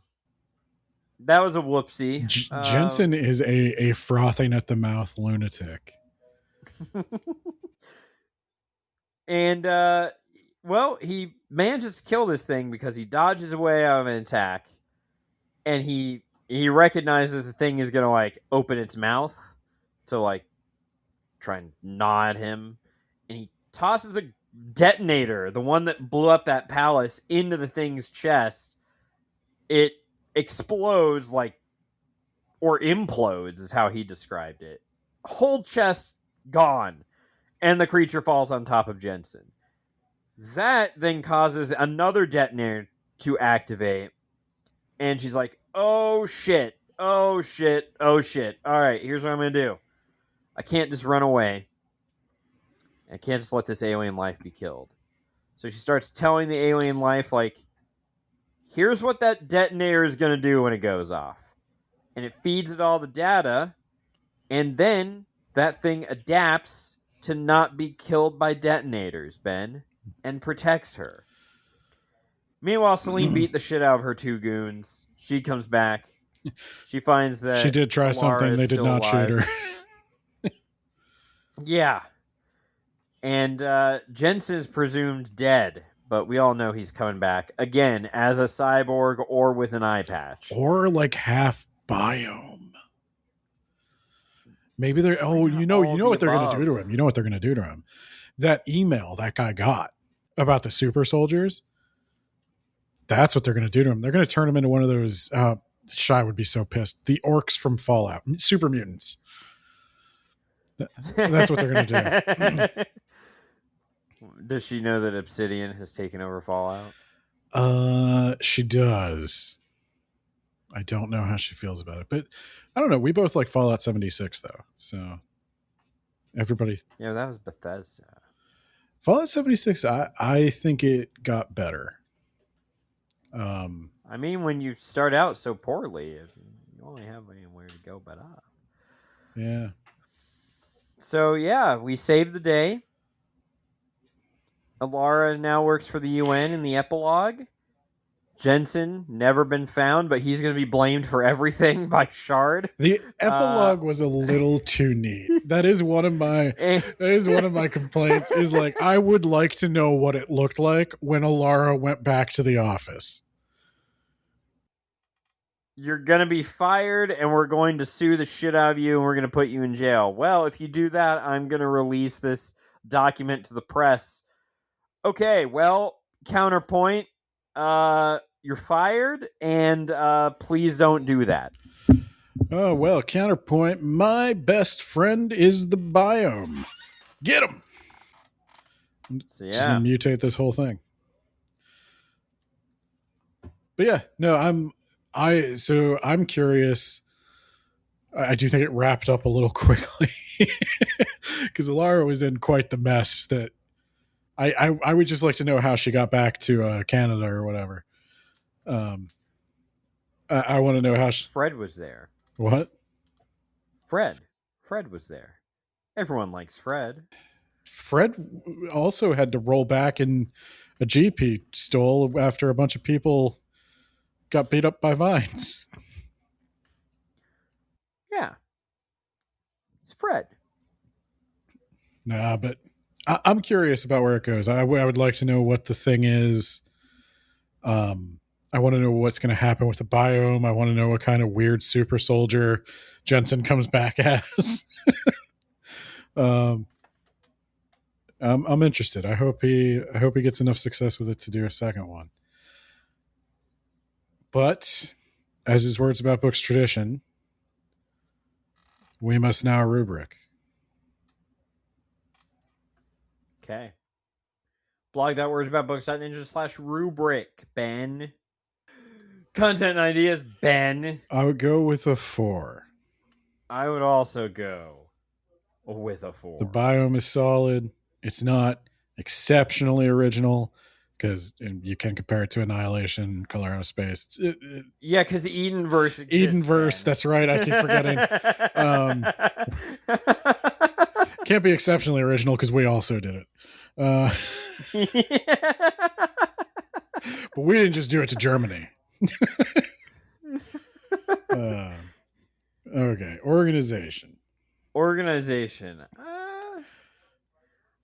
was a whoopsie. Jensen is a frothing at the mouth lunatic. And, well, he manages to kill this thing because he dodges away out of an attack. And he recognizes that the thing is going to, like, open its mouth to, like, try and gnaw at him, and tosses a detonator, the one that blew up that palace, into the thing's chest. It explodes or implodes is how he described it. Whole chest gone, and the creature falls on top of Jensen. That then causes another detonator to activate, and she's like, oh shit, oh shit, oh shit. All right, here's what I'm going to do. I can't just run away. I can't just let this alien life be killed. So she starts telling the alien life, here's what that detonator is going to do when it goes off. And it feeds it all the data, and then that thing adapts to not be killed by detonators, Ben, and protects her. Meanwhile, Celine beat the shit out of her 2 goons. She comes back. She finds that she did try something. They did not shoot her. Yeah. And Jensen is presumed dead, but we all know he's coming back again as a cyborg or with an eye patch. Or half biome. Maybe they're you know what they're going to do to him. You know what they're going to do to him. That email that guy got about the super soldiers, that's what they're going to do to him. They're going to turn him into one of those Shy would be so pissed. The orcs from Fallout, super mutants. That's what they're going to do. Does she know that Obsidian has taken over Fallout? She does. I don't know how she feels about it, but I don't know. We both like Fallout 76 though. So everybody. Yeah, that was Bethesda. Fallout 76, I think it got better. I mean, when you start out so poorly, you only have anywhere to go but up. Yeah. So yeah, we saved the day. Alara now works for the UN in the epilogue. Jensen, never been found, but he's going to be blamed for everything by Shard. The epilogue was a little too neat. That is one of my complaints. Is I would like to know what it looked like when Alara went back to the office. You're going to be fired, and we're going to sue the shit out of you, and we're going to put you in jail. Well, if you do that, I'm going to release this document to the press. Okay, well, counterpoint. You're fired, and please don't do that. Oh, well, counterpoint. My best friend is the biome. Get him! So, yeah. Just gonna mutate this whole thing. But yeah, no, I'm curious. I do think it wrapped up a little quickly because Alara was in quite the mess that I would just like to know how she got back to Canada or whatever. I want to know how Fred was there. What? Fred was there. Everyone likes Fred. Fred also had to roll back in a Jeep he stole after a bunch of people got beat up by vines. Yeah. It's Fred. Nah, but I'm curious about where it goes. I would like to know what the thing is. I want to know what's going to happen with the biome. I want to know what kind of weird super soldier Jensen comes back as. I'm interested. I hope he gets enough success with it to do a second one. But as his words about books tradition, we must now rubric. Okay. blog.wordsaboutbooks.ninja/rubric, Ben. Content and ideas, Ben. I would go with a 4. I would also go with a 4. The biome is solid. It's not exceptionally original because you can compare it to Annihilation, Color Out of Space. Yeah, because Edenverse exists, Edenverse, that's right. I keep forgetting. Can't be exceptionally original because we also did it. But we didn't just do it to Germany. Okay, organization.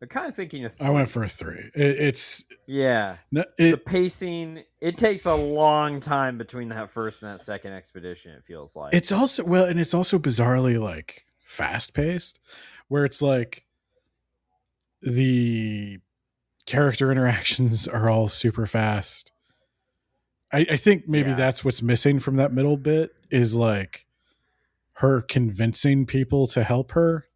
I'm kind of thinking of 3. I went for a 3. It's the pacing. It takes a long time between that first and that second expedition. It feels like it's also bizarrely fast paced, where it's the character interactions are all super fast. I think maybe that's what's missing from that middle bit is like her convincing people to help her.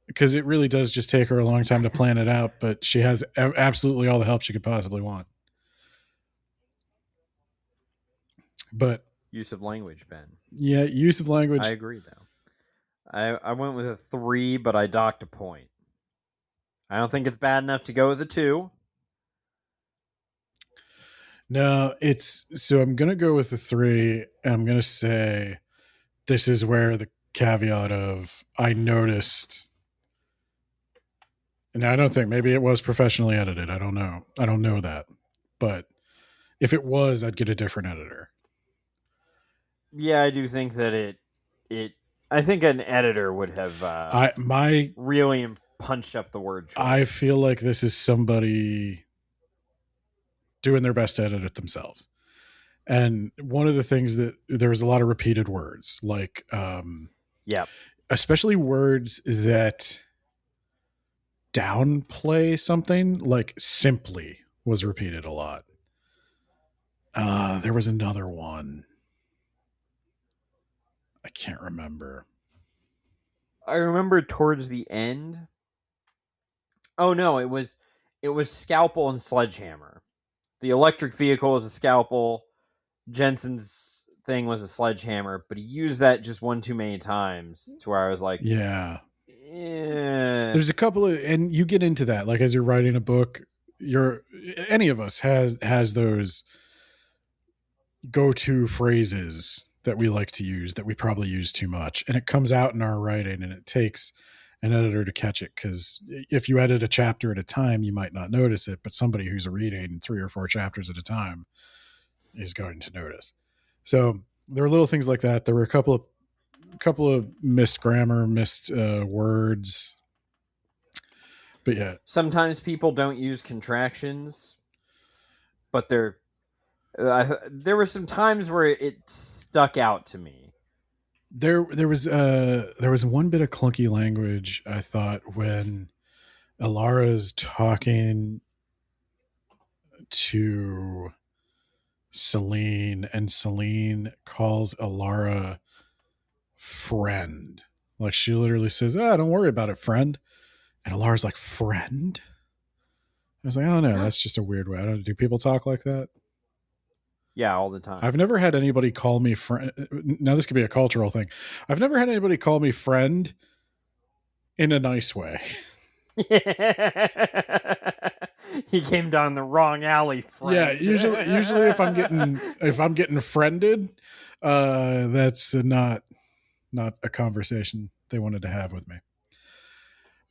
Because it really does just take her a long time to plan it out, but she has absolutely all the help she could possibly want. But Use of language, Ben. yeah, use of language. I agree, though. I went with a 3, but I docked a point. I don't think it's bad enough to go with a 2. No, it's so I'm gonna go with a 3, and I'm gonna say this is where the caveat of I noticed. And I don't think maybe it was professionally edited. I don't know. I don't know that, but if it was, I'd get a different editor. Yeah, I do think that it. I think an editor would have really punched up the word choice. I feel like this is somebody doing their best to edit it themselves. And one of the things that there was a lot of repeated words, like, especially words that downplay something, like simply was repeated a lot. There was another one. I can't remember. I remember towards the end. Oh no, it was scalpel and sledgehammer. The electric vehicle was a scalpel. Jensen's thing was a sledgehammer, but he used that just one too many times to where I was like, yeah. There's a couple of, and you get into that, like as you're writing a book, any of us has those go-to phrases that we like to use that we probably use too much, and it comes out in our writing, and it takes an editor to catch it, because if you edit a chapter at a time, you might not notice it, but somebody who's reading 3 or 4 chapters at a time is going to notice. So there were little things like that. There were a couple of missed grammar, missed words, but yeah. Sometimes people don't use contractions, but there were some times where it stuck out to me. There was one bit of clunky language, I thought, when Alara's talking to Celine, and Celine calls Alara friend. Like, she literally says, don't worry about it, friend. And Alara's like, friend? I was like, I don't know. That's just a weird way. Do people talk like that? Yeah, all the time. I've never had anybody call me friend. Now, this could be a cultural thing. I've never had anybody call me friend in a nice way. He came down the wrong alley, friend. Yeah, usually if I'm getting friended, that's not a conversation they wanted to have with me.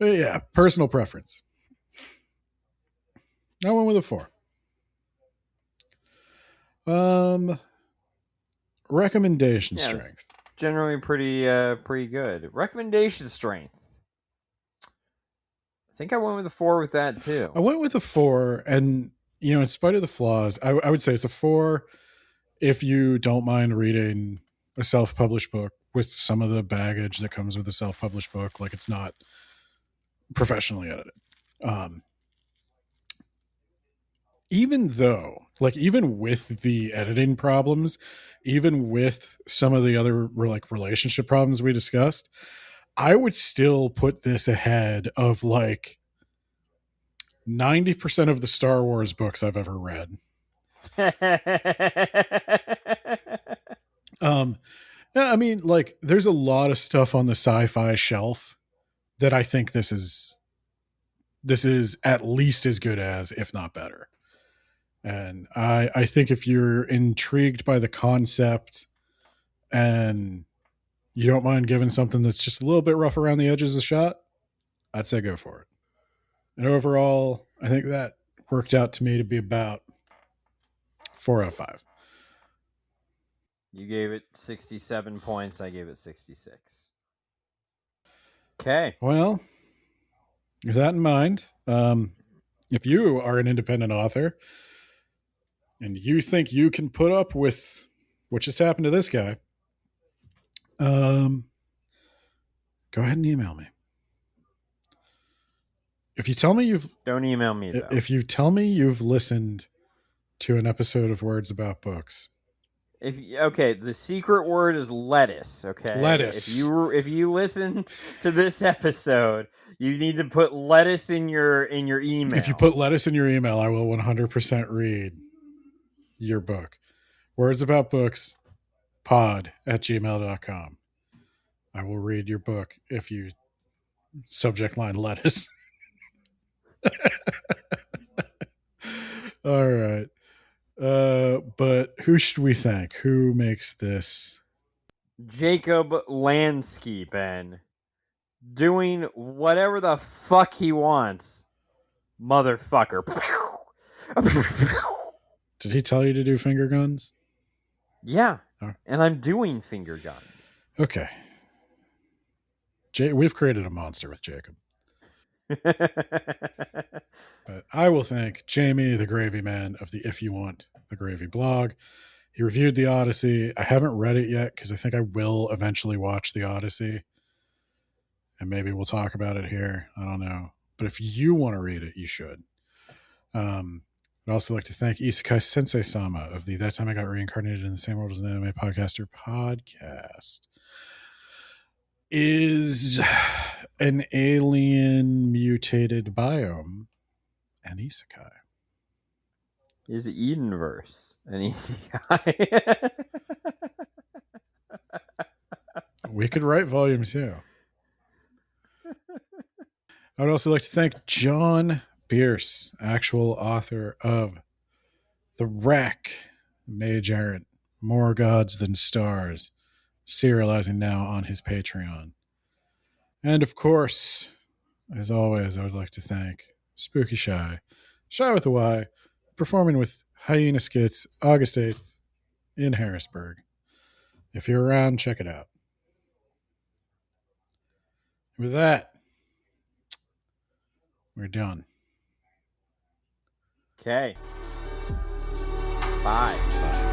But yeah, personal preference. I went with a 4. Recommendation strength. Generally pretty good. Recommendation strength. I think I went with a 4 with that too. I went with a 4, and in spite of the flaws, I would say it's a 4 if you don't mind reading a self-published book with some of the baggage that comes with a self-published book, like it's not professionally edited. Even with the editing problems, even with some of the other like relationship problems we discussed, I would still put this ahead of like 90% of the Star Wars books I've ever read. Yeah, I mean, like, there's a lot of stuff on the sci-fi shelf that I think this is at least as good as, if not better. And I think if you're intrigued by the concept and you don't mind giving something that's just a little bit rough around the edges a shot, I'd say go for it. And overall, I think that worked out to me to be about 4 out of 5. You gave it 67 points. I gave it 66. Okay. Well, with that in mind, if you are an independent author and you think you can put up with what just happened to this guy, go ahead and email me. If you tell me Don't email me though. if you tell me you've listened to an episode of Words About Books, Okay, the secret word is lettuce. Okay, Lettuce. If you listen to this episode, you need to put lettuce in your email. if you put lettuce in your email, I will 100% read your book. Words About Books pod@gmail.com. I will read your book if you subject line lettuce. All right. But who should we thank? Who makes this? Jacob Lansky, Ben, doing whatever the fuck he wants, motherfucker. Did he tell you to do finger guns? Yeah, Oh. and I'm doing finger guns. Okay. We've created a monster with Jacob. But I will thank Jamie, the Gravy Man of the If You Want the Gravy blog. He reviewed the Odyssey. I haven't read it yet because I think I will eventually watch the Odyssey. And maybe we'll talk about it here. I don't know. But if you want to read it, you should. I'd also like to thank Isekai Sensei Sama of the That Time I Got Reincarnated in the Same World as an Anime Podcaster podcast. Is an alien mutated biome an isekai? Is Edenverse an isekai? We could write volume 2. I would also like to thank John Bierce, actual author of The Wreck, Mage Errant, More Gods Than Stars, serializing now on his Patreon. And of course, as always, I would like to thank Spooky Shy with a Y, performing with Hyena Skits August 8th in Harrisburg. If you're around, check it out. With that, we're done. Okay. Bye. Bye.